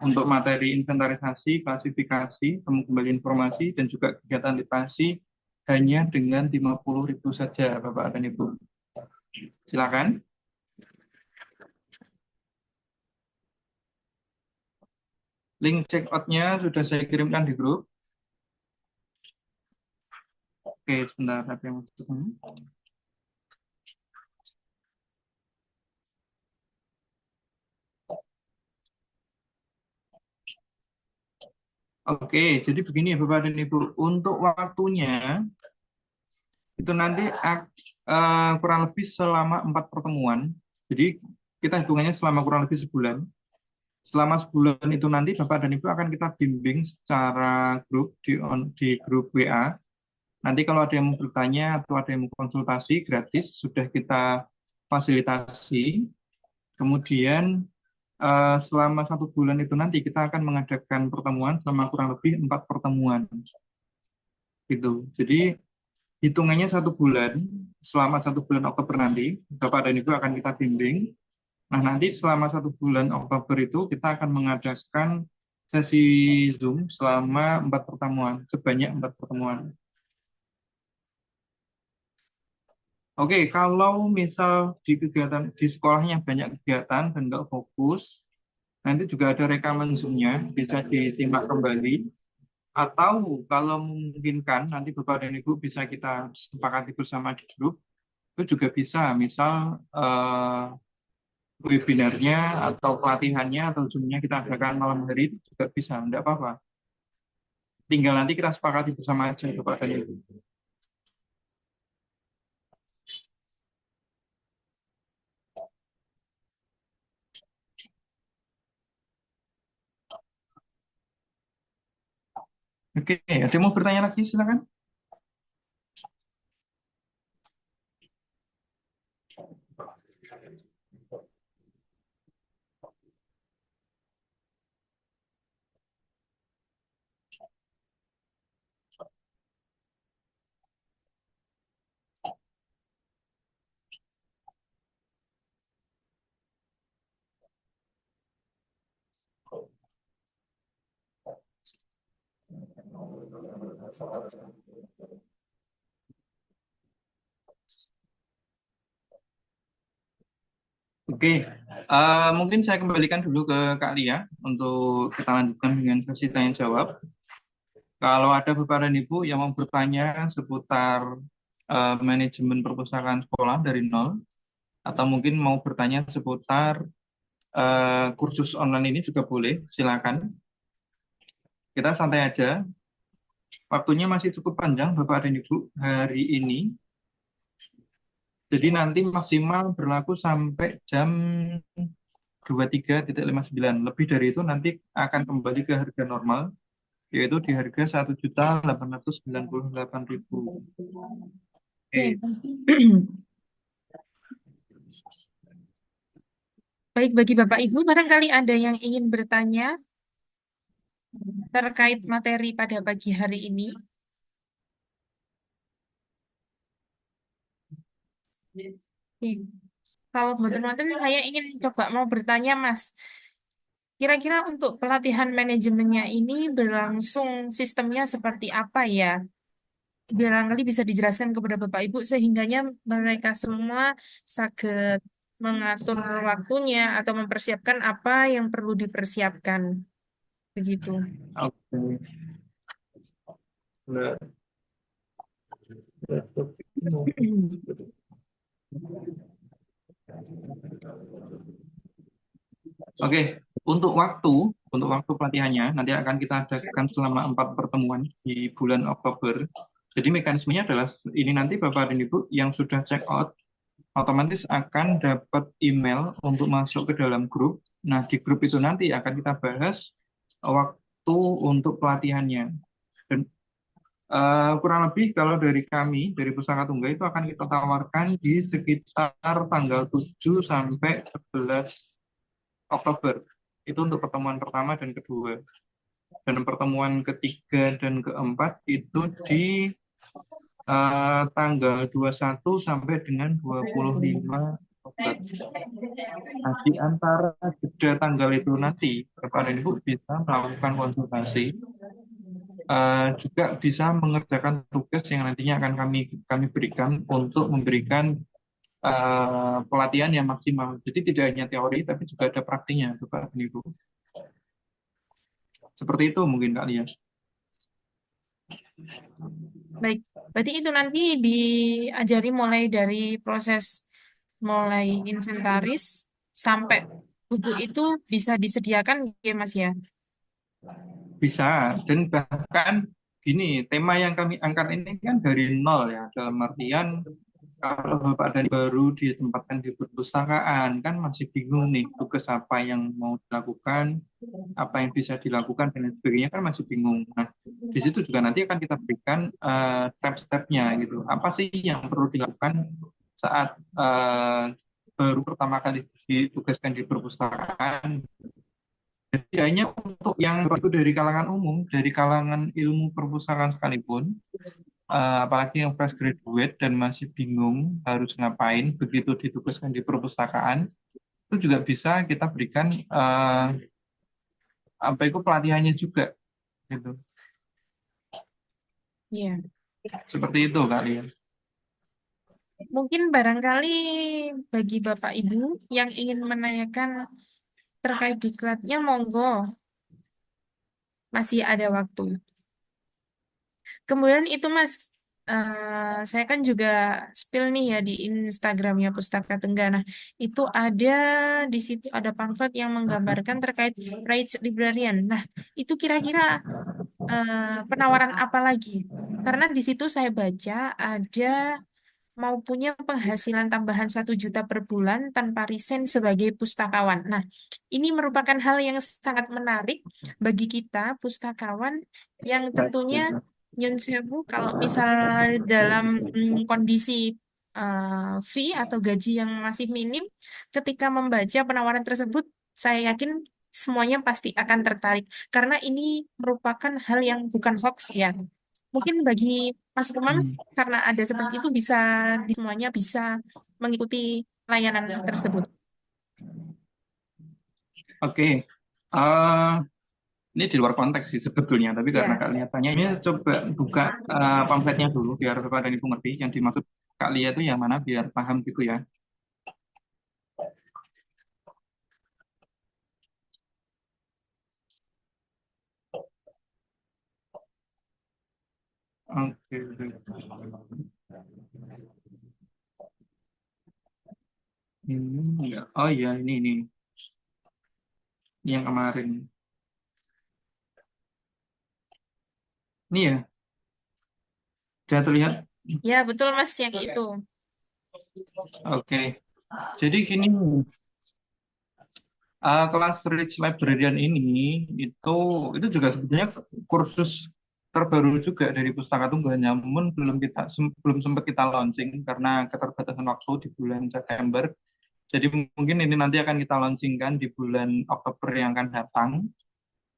untuk materi inventarisasi, klasifikasi, temu kembali informasi, dan juga kegiatan literasi hanya dengan 50.000 saja, Bapak dan Ibu. Silakan. Link check out-nya sudah saya kirimkan di grup. Oke, sebentar, ada yang masuk. Oke, jadi begini ya Bapak dan Ibu, untuk waktunya itu nanti kurang lebih selama 4 pertemuan. Jadi kita hitungannya selama kurang lebih sebulan. Selama sebulan itu nanti Bapak dan Ibu akan kita bimbing secara grup di grup WA. Nanti kalau ada yang mau bertanya atau ada yang mau konsultasi gratis sudah kita fasilitasi. Kemudian selama 1 bulan itu nanti kita akan mengadakan pertemuan selama kurang lebih 4 pertemuan. Gitu. Jadi hitungannya 1 bulan, selama 1 bulan Oktober nanti, Bapak dan Ibu akan kita bimbing. Nah, nanti selama 1 bulan Oktober itu kita akan mengadakan sesi Zoom selama 4 pertemuan, sebanyak 4 pertemuan. Oke, kalau misal di kegiatan di sekolahnya banyak kegiatan dan nggak fokus, nanti juga ada rekaman Zoom-nya, bisa disimak kembali. Atau kalau memungkinkan, nanti Bapak dan Ibu bisa kita sepakati bersama di grup, itu juga bisa, misal webinarnya atau pelatihannya atau Zoom-nya kita adakan malam hari itu juga bisa, enggak apa-apa. Tinggal nanti kita sepakati bersama aja Bapak dan Ibu. Oke, ada yang mau bertanya lagi silakan. Oke, mungkin saya kembalikan dulu ke Kak Lia untuk kita lanjutkan dengan sesi tanya jawab. Kalau ada Bapak dan Ibu yang mau bertanya seputar manajemen perpustakaan sekolah dari nol, atau mungkin mau bertanya seputar kursus online ini juga boleh, silakan. Kita santai aja. Waktunya masih cukup panjang Bapak dan Ibu hari ini. Jadi nanti maksimal berlaku sampai jam 23.59. Lebih dari itu nanti akan kembali ke harga normal, yaitu di harga 1.898.000. Oke. Baik, bagi Bapak Ibu, barangkali ada yang ingin bertanya terkait materi pada pagi hari ini. Oke. Kalau betul-betul saya ingin coba mau bertanya, Mas. Kira-kira untuk pelatihan manajemennya ini berlangsung sistemnya seperti apa ya? Barangkali bisa dijelaskan kepada Bapak Ibu sehingganya mereka semua saged mengatur waktunya atau mempersiapkan apa yang perlu dipersiapkan. Begitu. Oke. Oke, untuk waktu pelatihannya nanti akan kita adakan selama 4 pertemuan di bulan Oktober. Jadi mekanismenya adalah ini, nanti Bapak dan Ibu yang sudah check out otomatis akan dapat email untuk masuk ke dalam grup. Nah, di grup itu nanti akan kita bahas waktu untuk pelatihannya. Dan kurang lebih kalau dari kami, dari Pusaka Tunggal itu akan kita tawarkan di sekitar tanggal 7 sampai 11 Oktober. Itu untuk pertemuan pertama dan kedua. Dan pertemuan ketiga dan keempat itu di tanggal 21 sampai dengan 25 Oktober. Nah, di antara jeda tanggal itu nanti, Bapak dan Ibu bisa melakukan konsultasi, juga bisa mengerjakan tugas yang nantinya akan kami berikan untuk memberikan pelatihan yang maksimal. Jadi tidak hanya teori, tapi juga ada praktiknya, Bapak dan Ibu. Seperti itu mungkin Kak Lia. Baik, berarti itu nanti diajari mulai dari proses mulai inventaris sampai buku itu bisa disediakan ya Mas ya. Bisa, dan bahkan gini, tema yang kami angkat ini kan dari nol ya, dalam artian kalau Bapak dan baru ditempatkan di perpustakaan, kan masih bingung nih tugas apa yang mau dilakukan, apa yang bisa dilakukan, dan lain sebagainya kan masih bingung. Nah, di situ juga nanti akan kita berikan step-stepnya gitu. Apa sih yang perlu dilakukan saat baru pertama kali ditugaskan di perpustakaan. Jadi hanya untuk yang itu dari kalangan umum, dari kalangan ilmu perpustakaan sekalipun, apalagi yang fresh graduate dan masih bingung harus ngapain begitu ditugaskan di perpustakaan, itu juga bisa kita berikan apa itu pelatihannya juga, gitu. Iya. Seperti itu kali ya. Mungkin barangkali bagi Bapak Ibu yang ingin menanyakan terkait diklatnya, monggo, masih ada waktu. Kemudian itu Mas, saya kan juga spill nih ya di Instagramnya Pustaka Tenggana. Itu ada di situ ada pamflet yang menggambarkan terkait rights librarian. Nah, itu kira-kira penawaran apa lagi? Karena di situ saya baca ada mau punya penghasilan tambahan 1 juta per bulan tanpa resign sebagai pustakawan. Nah, ini merupakan hal yang sangat menarik bagi kita pustakawan yang tentunya nyun sewu kalau misal dalam kondisi fee atau gaji yang masih minim, ketika membaca penawaran tersebut, saya yakin semuanya pasti akan tertarik karena ini merupakan hal yang bukan hoax ya. Mungkin bagi Mas Umam Hmm. karena ada seperti itu bisa di semuanya bisa mengikuti layanan tersebut. Oke. Eh, ini di luar konteks sih sebetulnya, tapi karena Ya, Kak Lia tanya, ini coba buka pamfletnya dulu biar Bapak dan Ibu ngerti yang dimaksud Kak Lia itu yang mana biar paham gitu ya. Oke. Ya. Oh iya, ini yang kemarin. Ini ya, sudah terlihat. ya betul Mas yang itu. Oke. Jadi gini, kelas Rich Librarian ini itu juga sebetulnya kursus terbaru juga dari Pustaka Tunggal, namun belum sempat kita launching karena keterbatasan waktu di bulan September. Jadi mungkin ini nanti akan kita launchingkan di bulan Oktober yang akan datang.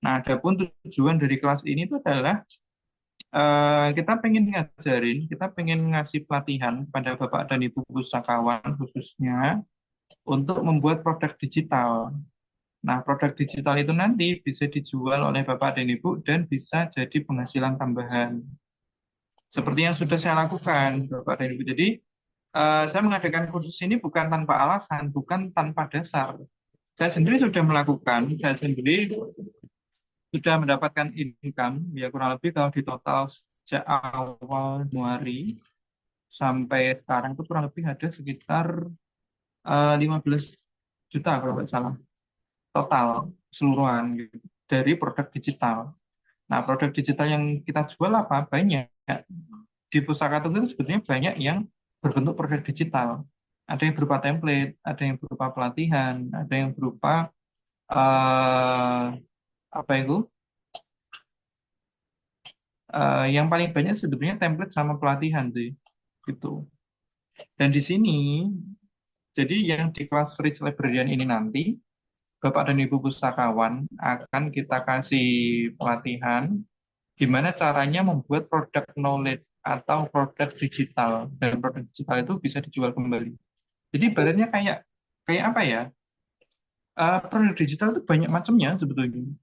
Nah, adapun tujuan dari kelas ini itu adalah kita pengen ngasih pelatihan pada Bapak dan Ibu pustakawan khususnya untuk membuat produk digital. Nah, produk digital itu nanti bisa dijual oleh Bapak dan Ibu dan bisa jadi penghasilan tambahan. Seperti yang sudah saya lakukan, Bapak dan Ibu. Jadi, saya mengadakan kursus ini bukan tanpa alasan, bukan tanpa dasar. Saya sendiri sudah melakukan, saya sendiri sudah mendapatkan income, ya kurang lebih kalau di total sejak awal Januari sampai sekarang itu kurang lebih ada sekitar 15 juta kalau nggak salah total keseluruhan gitu, dari produk digital. Nah, produk digital yang kita jual apa? Banyak. Di Pustaka Tunggal itu sebetulnya banyak yang berbentuk produk digital. Ada yang berupa template, ada yang berupa pelatihan, ada yang berupa eh, apa itu? Yang paling banyak sebetulnya template sama pelatihan sih, gitu. Dan di sini, jadi yang di kelas Rich Librarian ini nanti, Bapak dan Ibu pustakawan akan kita kasih pelatihan gimana caranya membuat produk knowledge atau produk digital, dan produk digital itu bisa dijual kembali. Jadi ibaratnya kayak kayak apa ya? Produk digital itu banyak macamnya sebetulnya.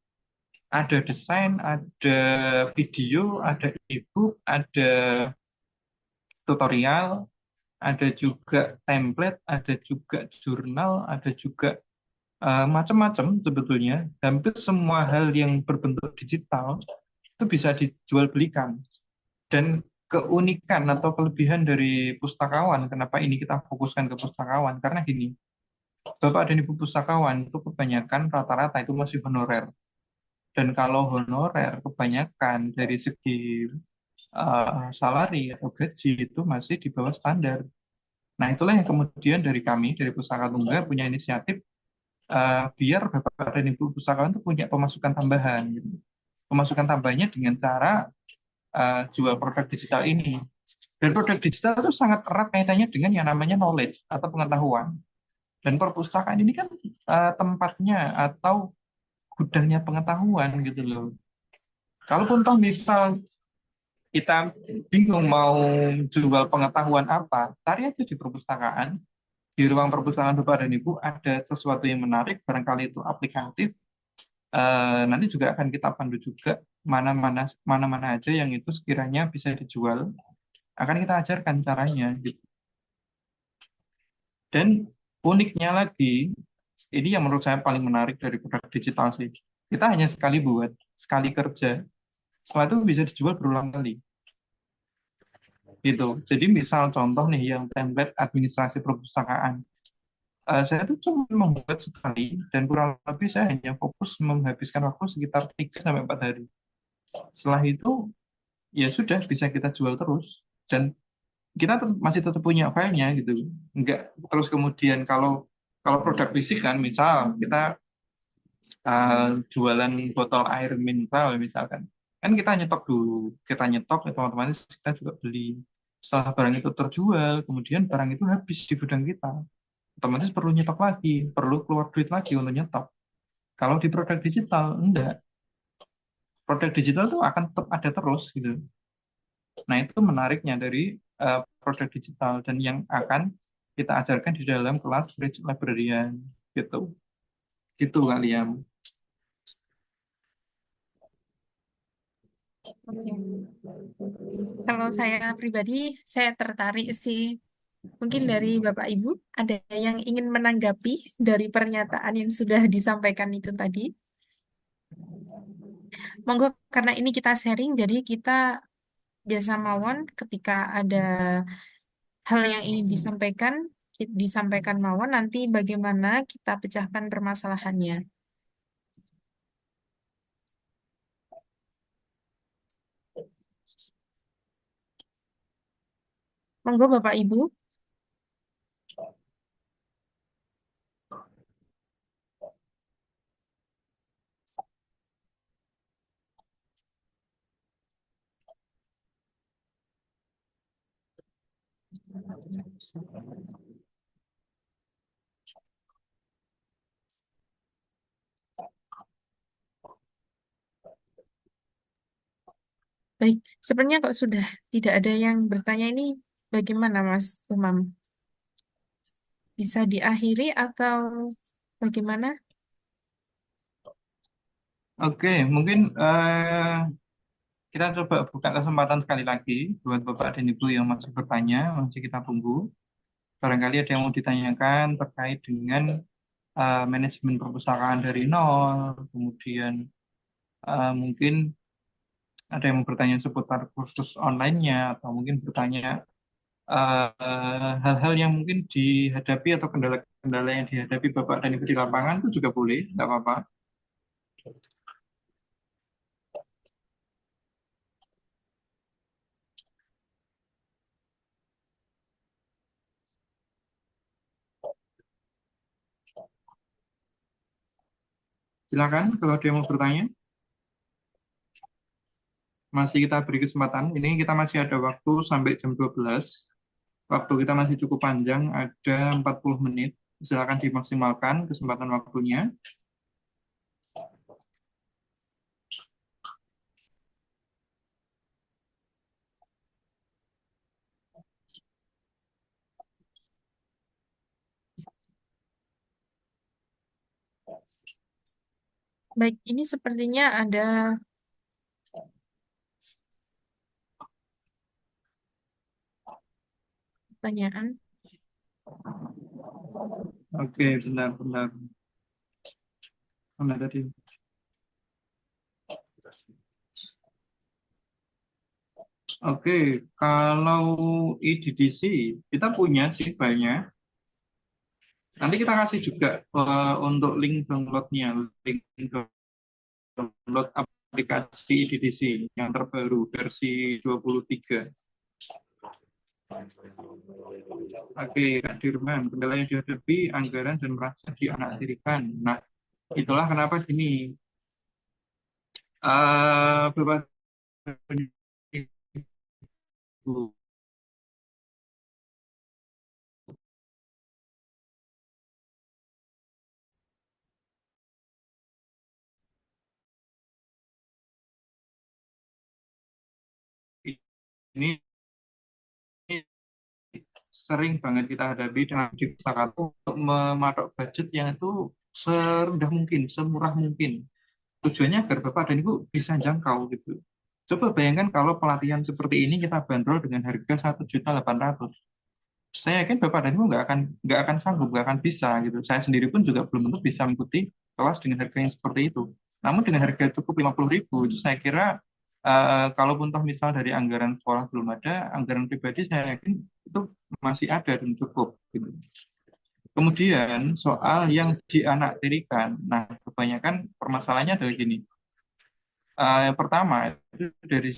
Ada desain, ada video, ada ebook, ada tutorial, ada juga template, ada juga jurnal, ada juga macam-macam sebetulnya. Hampir semua hal yang berbentuk digital itu bisa dijual belikan. Dan keunikan atau kelebihan dari pustakawan, kenapa ini kita fokuskan ke pustakawan? Karena gini, Bapak dan Ibu pustakawan itu kebanyakan rata-rata itu masih honorer. Dan kalau honorer kebanyakan dari segi salari atau gaji itu masih di bawah standar. Nah, itulah yang kemudian dari kami, dari Pustaka Tunggal punya inisiatif biar Bapak dan Ibu pustakawan itu punya pemasukan tambahan. Gitu. Pemasukan tambahnya dengan cara jual produk digital ini. Dan produk digital itu sangat erat kaitannya dengan yang namanya knowledge atau pengetahuan. Dan perpustakaan ini kan tempatnya atau gudangnya pengetahuan gitu loh. Kalaupun toh misal kita bingung mau jual pengetahuan apa, cari aja di perpustakaan. Di ruang perpustakaan Bapak dan Ibu ada sesuatu yang menarik, barangkali itu aplikatif. Nanti juga akan kita pandu juga mana-mana aja yang itu sekiranya bisa dijual. Akan kita ajarkan caranya. Gitu. Dan uniknya lagi, ini yang menurut saya paling menarik dari produk digital sih. Kita hanya sekali buat, sekali kerja, setelah itu bisa dijual berulang kali. Gitu. Jadi misal contoh nih yang template administrasi perpustakaan. Saya tuh cuma membuat sekali dan kurang lebih saya hanya fokus menghabiskan waktu sekitar 3 sampai 4 hari. Setelah itu ya sudah bisa kita jual terus dan kita masih tetap punya filenya gitu. Enggak terus kemudian kalau kalau produk fisik kan misal kita jualan botol air mineral misalkan. Kan kita nyetok dulu, kita nyetok itu otomatis kita juga beli. Setelah barang itu terjual, kemudian barang itu habis di gudang kita. Otomatis perlu nyetok lagi, perlu keluar duit lagi untuk nyetok. Kalau di produk digital, enggak. Produk digital tuh akan tetap ada terus gitu. Nah, itu menariknya dari produk digital dan yang akan kita ajarkan di dalam kelas Rich Librarian gitu. Gitu kali ya. Kalau saya pribadi, saya tertarik sih. Mungkin dari Bapak Ibu ada yang ingin menanggapi dari pernyataan yang sudah disampaikan itu tadi. Monggo, karena ini kita sharing, jadi kita biasa mawon ketika ada hal yang ingin disampaikan, disampaikan mawon, nanti bagaimana kita pecahkan permasalahannya. Monggo Bapak Ibu. Baik, sepertinya kok sudah tidak ada yang bertanya ini, bagaimana Mas Umam? Bisa diakhiri atau bagaimana? Oke, mungkin kita coba buka kesempatan sekali lagi buat Bapak dan Ibu yang masih bertanya, masih kita tunggu. Barangkali ada yang mau ditanyakan terkait dengan manajemen perpustakaan dari nol, kemudian mungkin ada yang mau bertanya seputar kursus online-nya, atau mungkin bertanya hal-hal yang mungkin dihadapi atau kendala-kendala yang dihadapi Bapak dan Ibu di lapangan itu juga boleh, nggak apa-apa. Silakan kalau ada yang mau bertanya. Masih kita beri kesempatan. Ini kita masih ada waktu sampai jam 12. Waktu kita masih cukup panjang, ada 40 menit. Silakan dimaksimalkan kesempatan waktunya. Baik, ini sepertinya ada pertanyaan. Oke, benar-benar. Mana tadi? Oke, kalau IDDC, kita punya sih banyak. Nanti kita kasih juga untuk link downloadnya, link download aplikasi IDDC yang terbaru versi 23. Oke, Kak Dirman, kendala yang dihadapi anggaran dan merasa dianaktirikan. Nah, itulah kenapa gini. Bapak Ibu, ini sering banget kita hadapi dengan di masyarakat untuk mematok budget yang itu serendah mungkin, semurah mungkin. Tujuannya agar Bapak dan Ibu bisa jangkau gitu. Coba bayangkan kalau pelatihan seperti ini kita bandrol dengan harga 1.800.000. Saya yakin Bapak dan Ibu nggak akan sanggup, nggak akan bisa gitu. Saya sendiri pun juga belum tentu bisa mengikuti kelas dengan harga yang seperti itu. Namun dengan harga cukup 50.000 itu saya kira kalaupun toh misal dari anggaran sekolah belum ada, anggaran pribadi saya yakin itu masih ada dan cukup gitu. Kemudian soal yang dianaktirikan, nah kebanyakan permasalahannya adalah gini. Yang pertama itu dari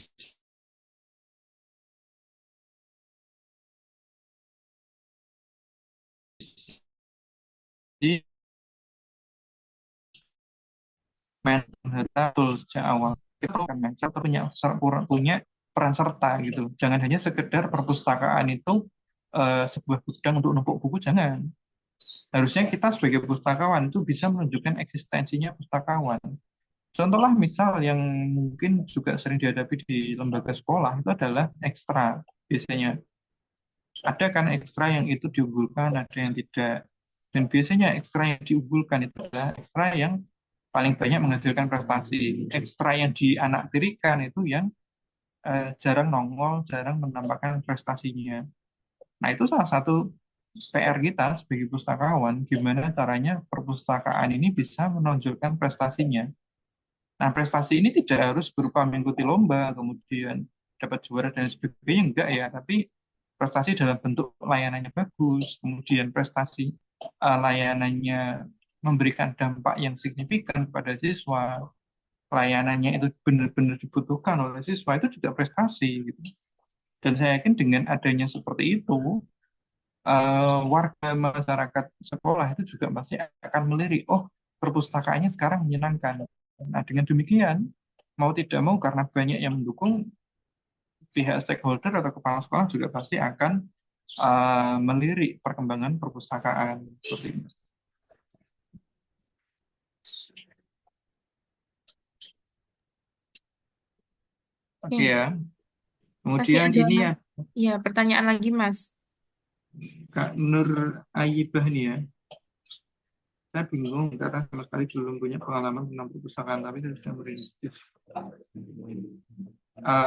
sisi mental betul sejak awal. Kita kan mindset punya peran serta gitu. Jangan hanya sekedar perpustakaan itu sebuah gudang untuk numpuk buku, jangan. Harusnya kita sebagai pustakawan itu bisa menunjukkan eksistensinya pustakawan. Contohlah misal yang mungkin juga sering dihadapi di lembaga sekolah itu adalah ekstra. Biasanya ada kan ekstra yang itu diunggulkan, ada yang tidak. Dan biasanya ekstra yang diunggulkan itu adalah ekstra yang paling banyak menghasilkan prestasi. Ekstra yang dianaktirikan itu yang jarang nongol, jarang menampakkan prestasinya. Nah, itu salah satu PR kita sebagai pustakawan, gimana caranya perpustakaan ini bisa menonjolkan prestasinya. Nah, prestasi ini tidak harus berupa mengikuti lomba, kemudian dapat juara dan sebagainya, enggak ya, tapi prestasi dalam bentuk layanannya bagus, kemudian prestasi layanannya memberikan dampak yang signifikan kepada siswa, layanannya itu benar-benar dibutuhkan oleh siswa, itu juga prestasi gitu. Dan saya yakin dengan adanya seperti itu, warga masyarakat sekolah itu juga pasti akan melirik, oh perpustakaannya sekarang menyenangkan. Nah dengan demikian, mau tidak mau karena banyak yang mendukung, pihak stakeholder atau kepala sekolah juga pasti akan melirik perkembangan perpustakaan seperti ini. Oke Oke. ya. Masih Kemudian ada ini ya ya pertanyaan lagi, Mas. Kak Nur Ayibah nih ya. Saya bingung karena sama sekali belum punya pengalaman tentang perpustakaan, tapi saya sudah merintis.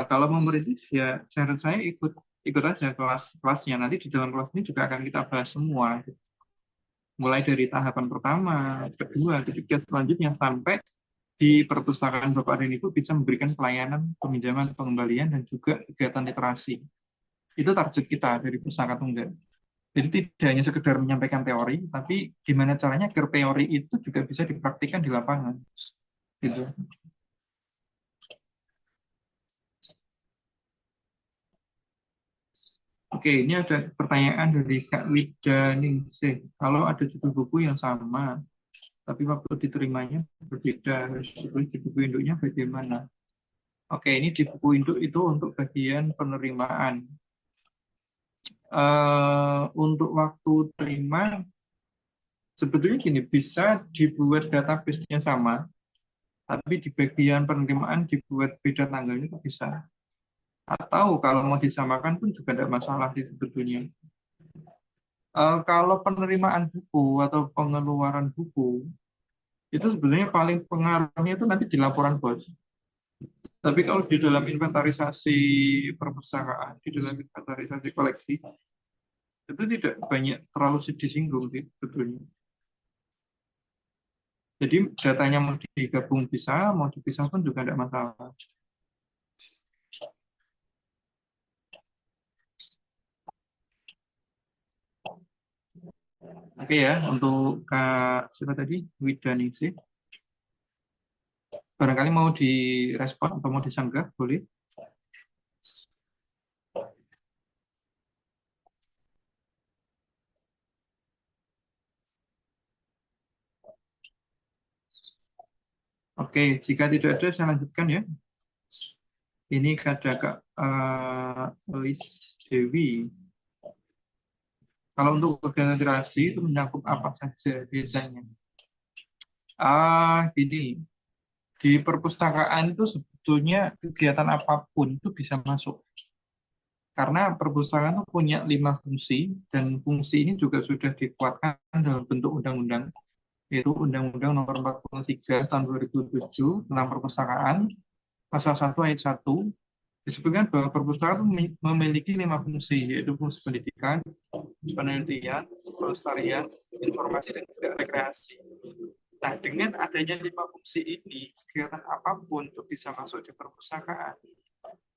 Kalau mau merintis ya saran saya ikut ikut aja kelasnya. Nanti di dalam kelas ini juga akan kita bahas semua. Mulai dari tahapan pertama, kedua, ketiga, selanjutnya sampai di perpustakaan Bapak dan Ibu bisa memberikan pelayanan peminjaman, pengembalian, dan juga kegiatan literasi. Itu target kita dari Pustaka Tunggal. Jadi tidak hanya sekedar menyampaikan teori, tapi gimana caranya agar teori itu juga bisa dipraktikkan di lapangan. Gitu. Oke, ini ada pertanyaan dari Kak Wida Ningsih. Kalau ada judul buku yang sama, tapi waktu diterimanya berbeda, harus ditulis di buku induknya bagaimana? Oke, ini di buku induk itu untuk bagian penerimaan. Untuk waktu terima, sebetulnya gini, bisa dibuat database-nya sama, tapi di bagian penerimaan dibuat beda tanggalnya itu bisa. Atau kalau mau disamakan pun juga tidak masalah sih sebetulnya. Kalau penerimaan buku atau pengeluaran buku, itu sebenarnya paling pengaruhnya itu nanti di laporan bos. Tapi kalau di dalam inventarisasi perpustakaan, di dalam inventarisasi koleksi, itu tidak banyak terlalu disinggung sih sebetulnya. Jadi datanya mau digabung bisa, mau dipisah pun juga tidak masalah. Oke ya, untuk Kak siapa tadi? Widaningsi. Barangkali mau direspon atau mau disanggah, boleh. Oke, jika tidak ada saya lanjutkan ya. Ini ada Kak Elis Dewi. Kalau untuk regenerasi itu menyangkut apa saja biasanya? Gini, di perpustakaan itu sebetulnya kegiatan apapun itu bisa masuk. Karena perpustakaan itu punya 5 fungsi, dan fungsi ini juga sudah dikuatkan dalam bentuk undang-undang, yaitu Undang-Undang Nomor 43 Tahun 2007 tentang Perpustakaan, Pasal 1 Ayat 1, disebutkan bahwa perpustakaan memiliki 5 fungsi, yaitu fungsi pendidikan, penelitian, pelestarian, informasi, dan juga rekreasi. Nah, dengan adanya 5 fungsi ini, kegiatan apapun itu bisa masuk di perpustakaan.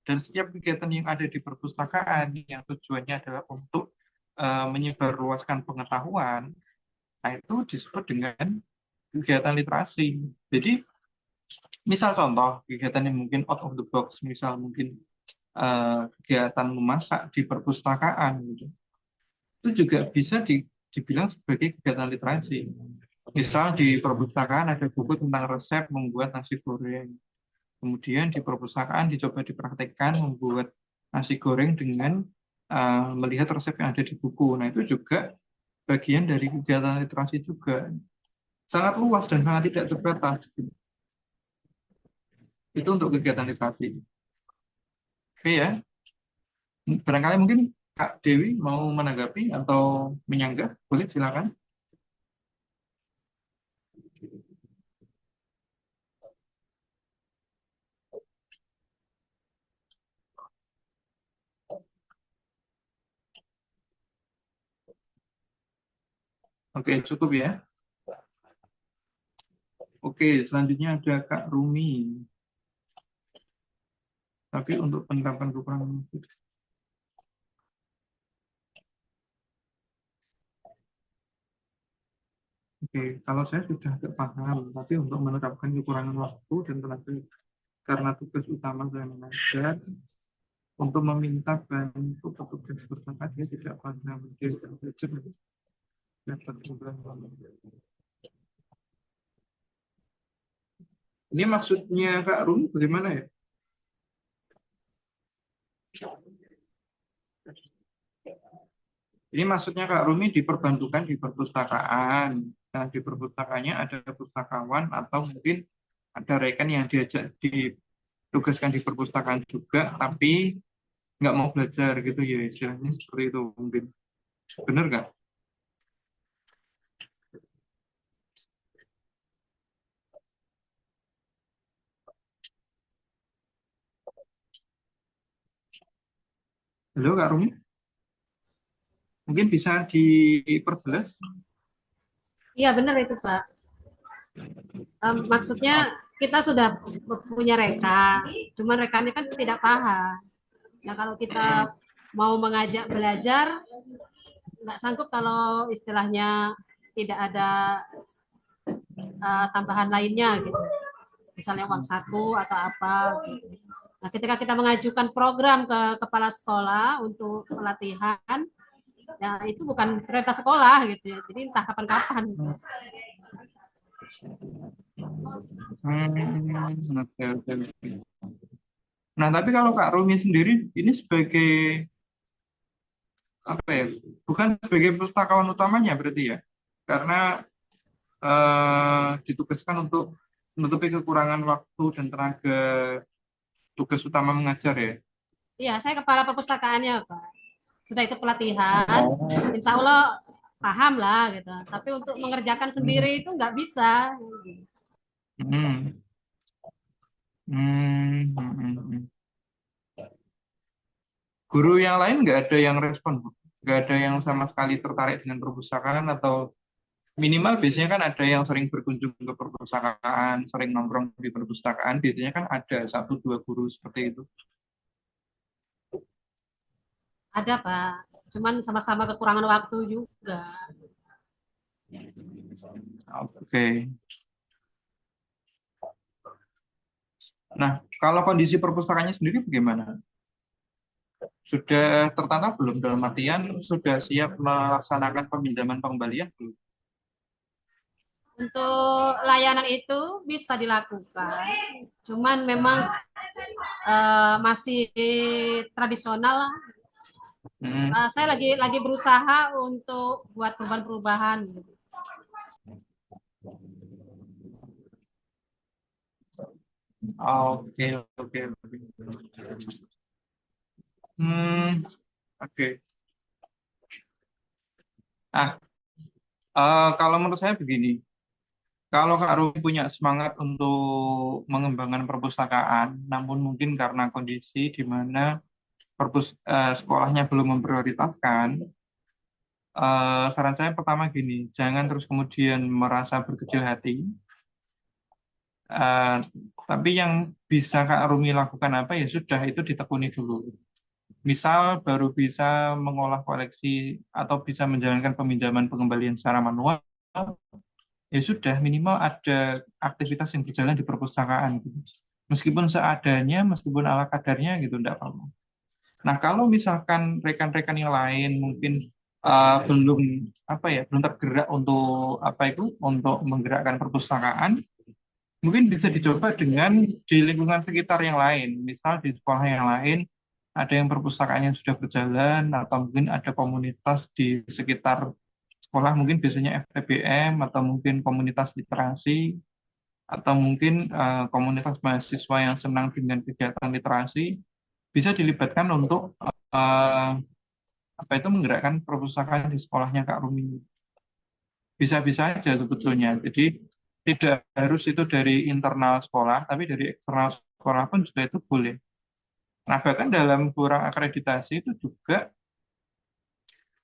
Dan setiap kegiatan yang ada di perpustakaan yang tujuannya adalah untuk menyebarluaskan pengetahuan, nah itu disebut dengan kegiatan literasi. Jadi, misal contoh kegiatan yang mungkin out of the box, misal mungkin kegiatan memasak di perpustakaan, gitu. Itu juga bisa dibilang sebagai kegiatan literasi. Misal di perpustakaan ada buku tentang resep membuat nasi goreng. Kemudian di perpustakaan dicoba dipraktekkan membuat nasi goreng dengan melihat resep yang ada di buku. Nah, itu juga bagian dari kegiatan literasi juga. Sangat luas dan sangat tidak terbatas. Itu untuk kegiatan literasi. Oke ya, barangkali mungkin Kak Dewi mau menanggapi atau menyanggah, boleh silakan. Oke, cukup ya. Oke, selanjutnya ada Kak Rumi. Tapi untuk penerapan kekurangan. Oke, kalau saya sudah agak paham, tapi untuk menerapkan kekurangan waktu dan tenaga karena tugas utama saya mengajar, untuk meminta bantu petugas bertangkat dia tidak pernah menjadi belajar dapat program. Ini maksudnya Kak Rumi bagaimana ya? Ini maksudnya Kak Rumi diperbantukan di perpustakaan. Nah, di perpustakaannya ada pustakawan atau mungkin ada rekan yang diajak ditugaskan di perpustakaan juga, tapi nggak mau belajar gitu ya, istilahnya seperti itu mungkin. Benar nggak? Halo Kak Rumi, mungkin bisa diperjelas? Iya benar itu Pak. Maksudnya kita sudah punya reka, cuman rekannya kan tidak paham. Nah kalau kita mau mengajak belajar, nggak sanggup kalau istilahnya tidak ada tambahan lainnya gitu. Misalnya uang saku atau apa. Gitu. Nah ketika kita mengajukan program ke kepala sekolah untuk pelatihan, ya itu bukan prioritas sekolah gitu ya. Jadi entah kapan-kapan. Oke, oke. Nah, tapi kalau Kak Rumi sendiri ini sebagai apa ya? Bukan sebagai pustakawan utamanya berarti ya? Karena ditugaskan untuk menutupi kekurangan waktu dan tenaga tugas utama mengajar ya. Iya, saya kepala perpustakaannya, Pak. Sudah ikut pelatihan, insya Allah paham lah gitu. Tapi untuk mengerjakan sendiri itu nggak bisa. Hmm. Hmm. Guru yang lain nggak ada yang respon, Bu? Nggak ada yang sama sekali tertarik dengan perpustakaan atau minimal biasanya kan ada yang sering berkunjung ke perpustakaan, sering nongkrong di perpustakaan, biasanya kan ada 1-2 guru seperti itu. Ada, Pak. Cuman sama-sama kekurangan waktu juga. Oke. Nah, kalau kondisi perpustakaannya sendiri bagaimana? Sudah tertata belum dalam artian sudah siap melaksanakan peminjaman pengembalian belum? Untuk layanan itu bisa dilakukan. Cuman memang masih tradisional. Saya lagi berusaha untuk buat perubahan-perubahan. Oke, oke, oke. Oke. Kalau menurut saya begini, kalau Kak Rumi punya semangat untuk mengembangkan perpustakaan, namun mungkin karena kondisi di mana sekolahnya belum memprioritaskan, saran saya pertama gini, jangan terus kemudian merasa berkecil hati. Eh, tapi yang bisa Kak Rumi lakukan apa ya sudah itu ditekuni dulu. Misal baru bisa mengolah koleksi atau bisa menjalankan peminjaman pengembalian secara manual, ya sudah minimal ada aktivitas yang berjalan di perpustakaan gitu. Meskipun seadanya, meskipun ala kadarnya gitu, enggak apa-apa. Nah, kalau misalkan rekan-rekan yang lain mungkin belum belum tergerak untuk untuk menggerakkan perpustakaan, mungkin bisa dicoba dengan di lingkungan sekitar yang lain. Misal di sekolah yang lain ada yang perpustakaannya sudah berjalan atau mungkin ada komunitas di sekitar sekolah, mungkin biasanya FTBM atau mungkin komunitas literasi atau mungkin komunitas mahasiswa yang senang dengan kegiatan literasi bisa dilibatkan untuk menggerakkan perpustakaan di sekolahnya Kak Rumi. Bisa-bisa aja sebetulnya. Jadi tidak harus itu dari internal sekolah, tapi dari eksternal sekolah pun juga itu boleh. Nah, bahkan dalam kurang akreditasi itu juga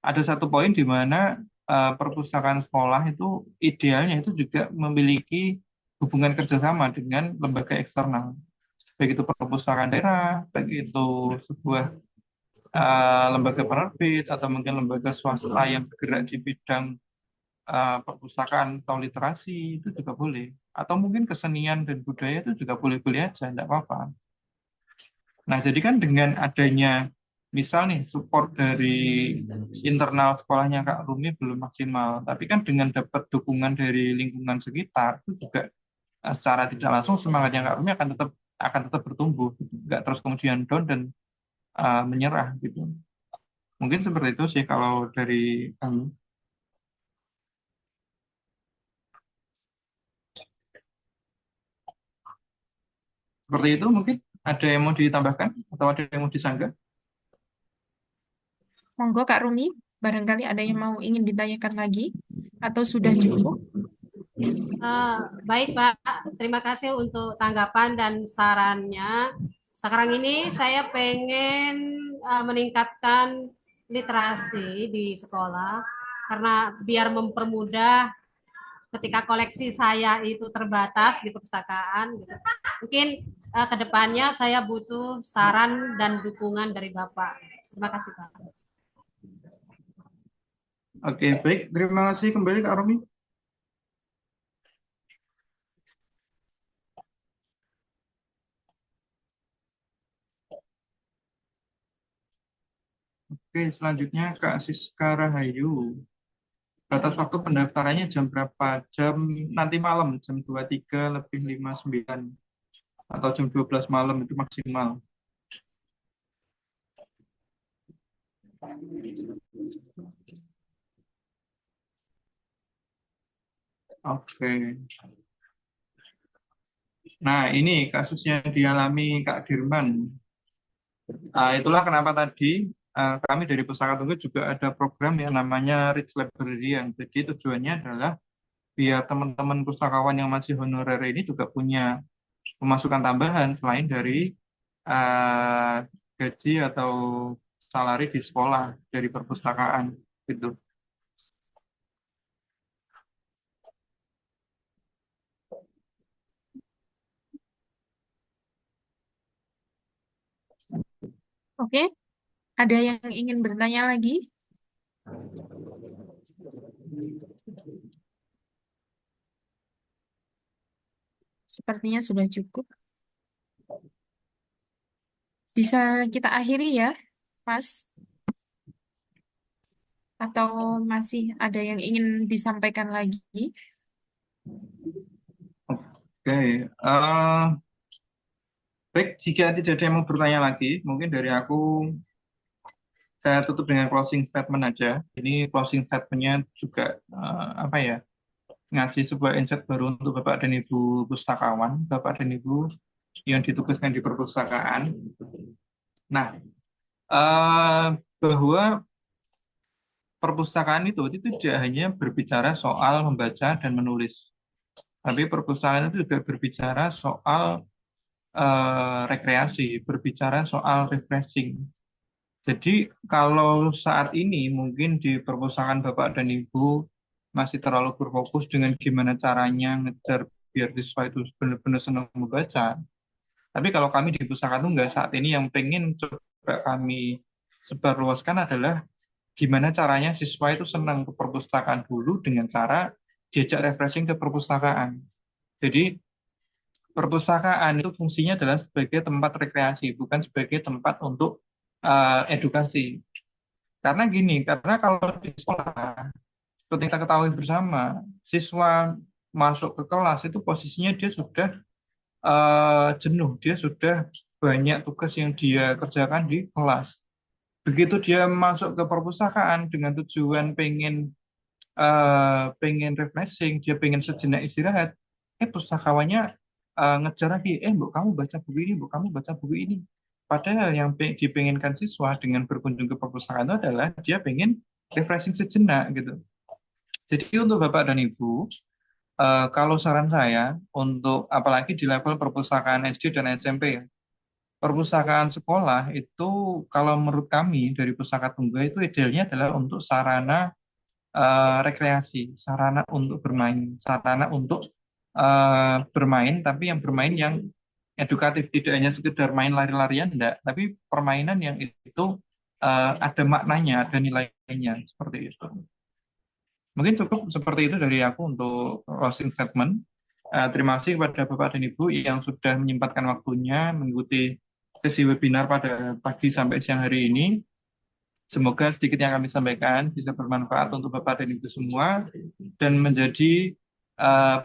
ada satu poin di mana perpustakaan sekolah itu idealnya itu juga memiliki hubungan kerjasama dengan lembaga eksternal, baik itu perpustakaan daerah, baik itu sebuah lembaga penerbit atau mungkin lembaga swasta yang bergerak di bidang perpustakaan atau literasi itu juga boleh. Atau mungkin kesenian dan budaya itu juga boleh-boleh aja, tidak apa-apa. Nah, jadi kan dengan adanya misal nih support dari internal sekolahnya Kak Rumi belum maksimal, tapi kan dengan dapat dukungan dari lingkungan sekitar itu juga secara tidak langsung semangatnya Kak Rumi akan tetap bertumbuh, gitu. Nggak terus kemudian down dan menyerah gitu. Mungkin seperti itu sih kalau dari kami. Seperti itu mungkin ada yang mau ditambahkan atau ada yang mau disanggah? Monggo Kak Rumi, barangkali ada yang mau ingin ditanyakan lagi atau sudah cukup? Baik Pak, terima kasih untuk tanggapan dan sarannya. Sekarang ini saya pengen meningkatkan literasi di sekolah karena biar mempermudah ketika koleksi saya itu terbatas di perpustakaan gitu. Mungkin ke depannya saya butuh saran dan dukungan dari Bapak. Terima kasih Pak. Oke, baik. Terima kasih kembali Kak Romi. Oke, selanjutnya Kak Siska Rahayu. Batas waktu pendaftarannya jam berapa? Jam nanti malam, jam 23:59 atau jam 12 malam itu maksimal. Oke. Nah, ini kasus yang dialami Kak Dirman. Itulah kenapa tadi kami dari Pustaka Tunggu juga ada program yang namanya Rich Librarian. Jadi tujuannya adalah biar teman-teman pustakawan yang masih honorer ini juga punya pemasukan tambahan selain dari gaji atau salari di sekolah dari perpustakaan gitu. Oke, ada yang ingin bertanya lagi? Sepertinya sudah cukup. Bisa kita akhiri ya, Mas? Atau masih ada yang ingin disampaikan lagi? Oke, baik jika tidak ada yang mau bertanya lagi, mungkin dari aku saya tutup dengan closing statement aja. Ini closing statementnya juga ngasih sebuah insight baru untuk Bapak dan Ibu pustakawan, Bapak dan Ibu yang ditugaskan di perpustakaan. Nah, bahwa perpustakaan itu tidak hanya berbicara soal membaca dan menulis, tapi perpustakaan itu juga berbicara soal rekreasi, berbicara soal refreshing. Jadi kalau saat ini mungkin di perpustakaan Bapak dan Ibu masih terlalu berfokus dengan gimana caranya ngejar biar siswa itu benar-benar senang membaca. Tapi kalau kami di Pusaka Tunggal saat ini yang pengen coba kami sebarluaskan adalah gimana caranya siswa itu senang ke perpustakaan dulu dengan cara diajak refreshing ke perpustakaan. Jadi perpustakaan itu fungsinya adalah sebagai tempat rekreasi, bukan sebagai tempat untuk edukasi. Karena gini, karena kalau di sekolah, seperti kita ketahui bersama, siswa masuk ke kelas itu posisinya dia sudah jenuh, dia sudah banyak tugas yang dia kerjakan di kelas. Begitu dia masuk ke perpustakaan dengan tujuan pengen refreshing, dia pengen sejenak istirahat, pustakawannya ngejar lagi, mbok kamu baca buku ini, mbok kamu baca buku ini. Padahal yang dipenginkan siswa dengan berkunjung ke perpustakaan itu adalah dia pengen refreshing sejenak gitu. Jadi untuk Bapak dan Ibu, kalau saran saya untuk apalagi di level perpustakaan SD dan SMP ya, perpustakaan sekolah itu kalau menurut kami dari Pustaka Tunggal itu idealnya adalah untuk sarana rekreasi, sarana untuk bermain, sarana untuk bermain, tapi yang bermain yang edukatif, tidak hanya sekedar main lari-larian, enggak, tapi permainan yang itu ada maknanya, ada nilainya, seperti itu. Mungkin cukup seperti itu dari aku untuk closing statement. Terima kasih kepada Bapak dan Ibu yang sudah menyempatkan waktunya mengikuti sesi webinar pada pagi sampai siang hari ini. Semoga sedikit yang kami sampaikan bisa bermanfaat untuk Bapak dan Ibu semua dan menjadi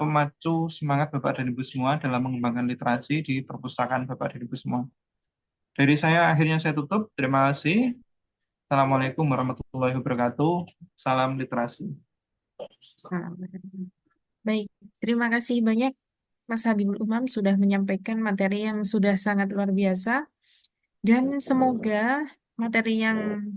pemacu semangat Bapak dan Ibu semua dalam mengembangkan literasi di perpustakaan Bapak dan Ibu semua. Dari saya akhirnya saya tutup. Terima kasih. Assalamualaikum warahmatullahi wabarakatuh. Salam literasi. Baik, terima kasih banyak Mas Habibul Umam sudah menyampaikan materi yang sudah sangat luar biasa dan semoga materi yang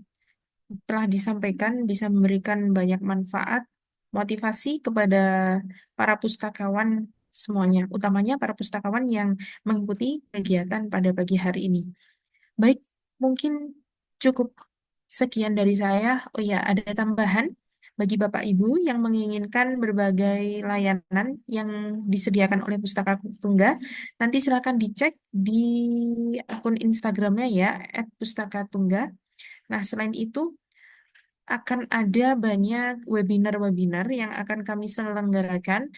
telah disampaikan bisa memberikan banyak manfaat, motivasi kepada para pustakawan semuanya, utamanya para pustakawan yang mengikuti kegiatan pada pagi hari ini. Baik, mungkin cukup sekian dari saya. Oh ya, ada tambahan bagi Bapak Ibu yang menginginkan berbagai layanan yang disediakan oleh Pustaka Tunggal. Nanti silakan dicek di akun Instagramnya ya, @pustakatungga. Nah, selain itu akan ada banyak webinar-webinar yang akan kami selenggarakan.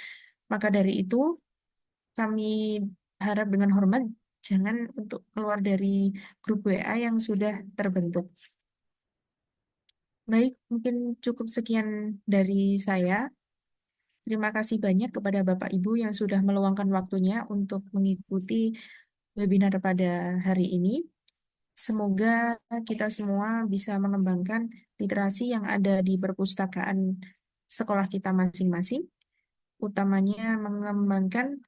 Maka dari itu, kami harap dengan hormat jangan untuk keluar dari grup WA yang sudah terbentuk. Baik, mungkin cukup sekian dari saya. Terima kasih banyak kepada Bapak Ibu yang sudah meluangkan waktunya untuk mengikuti webinar pada hari ini. Semoga kita semua bisa mengembangkan literasi yang ada di perpustakaan sekolah kita masing-masing, utamanya mengembangkan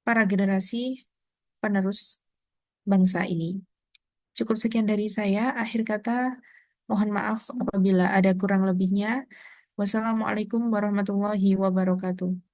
para generasi penerus bangsa ini. Cukup sekian dari saya. Akhir kata, mohon maaf apabila ada kurang lebihnya. Wassalamualaikum warahmatullahi wabarakatuh.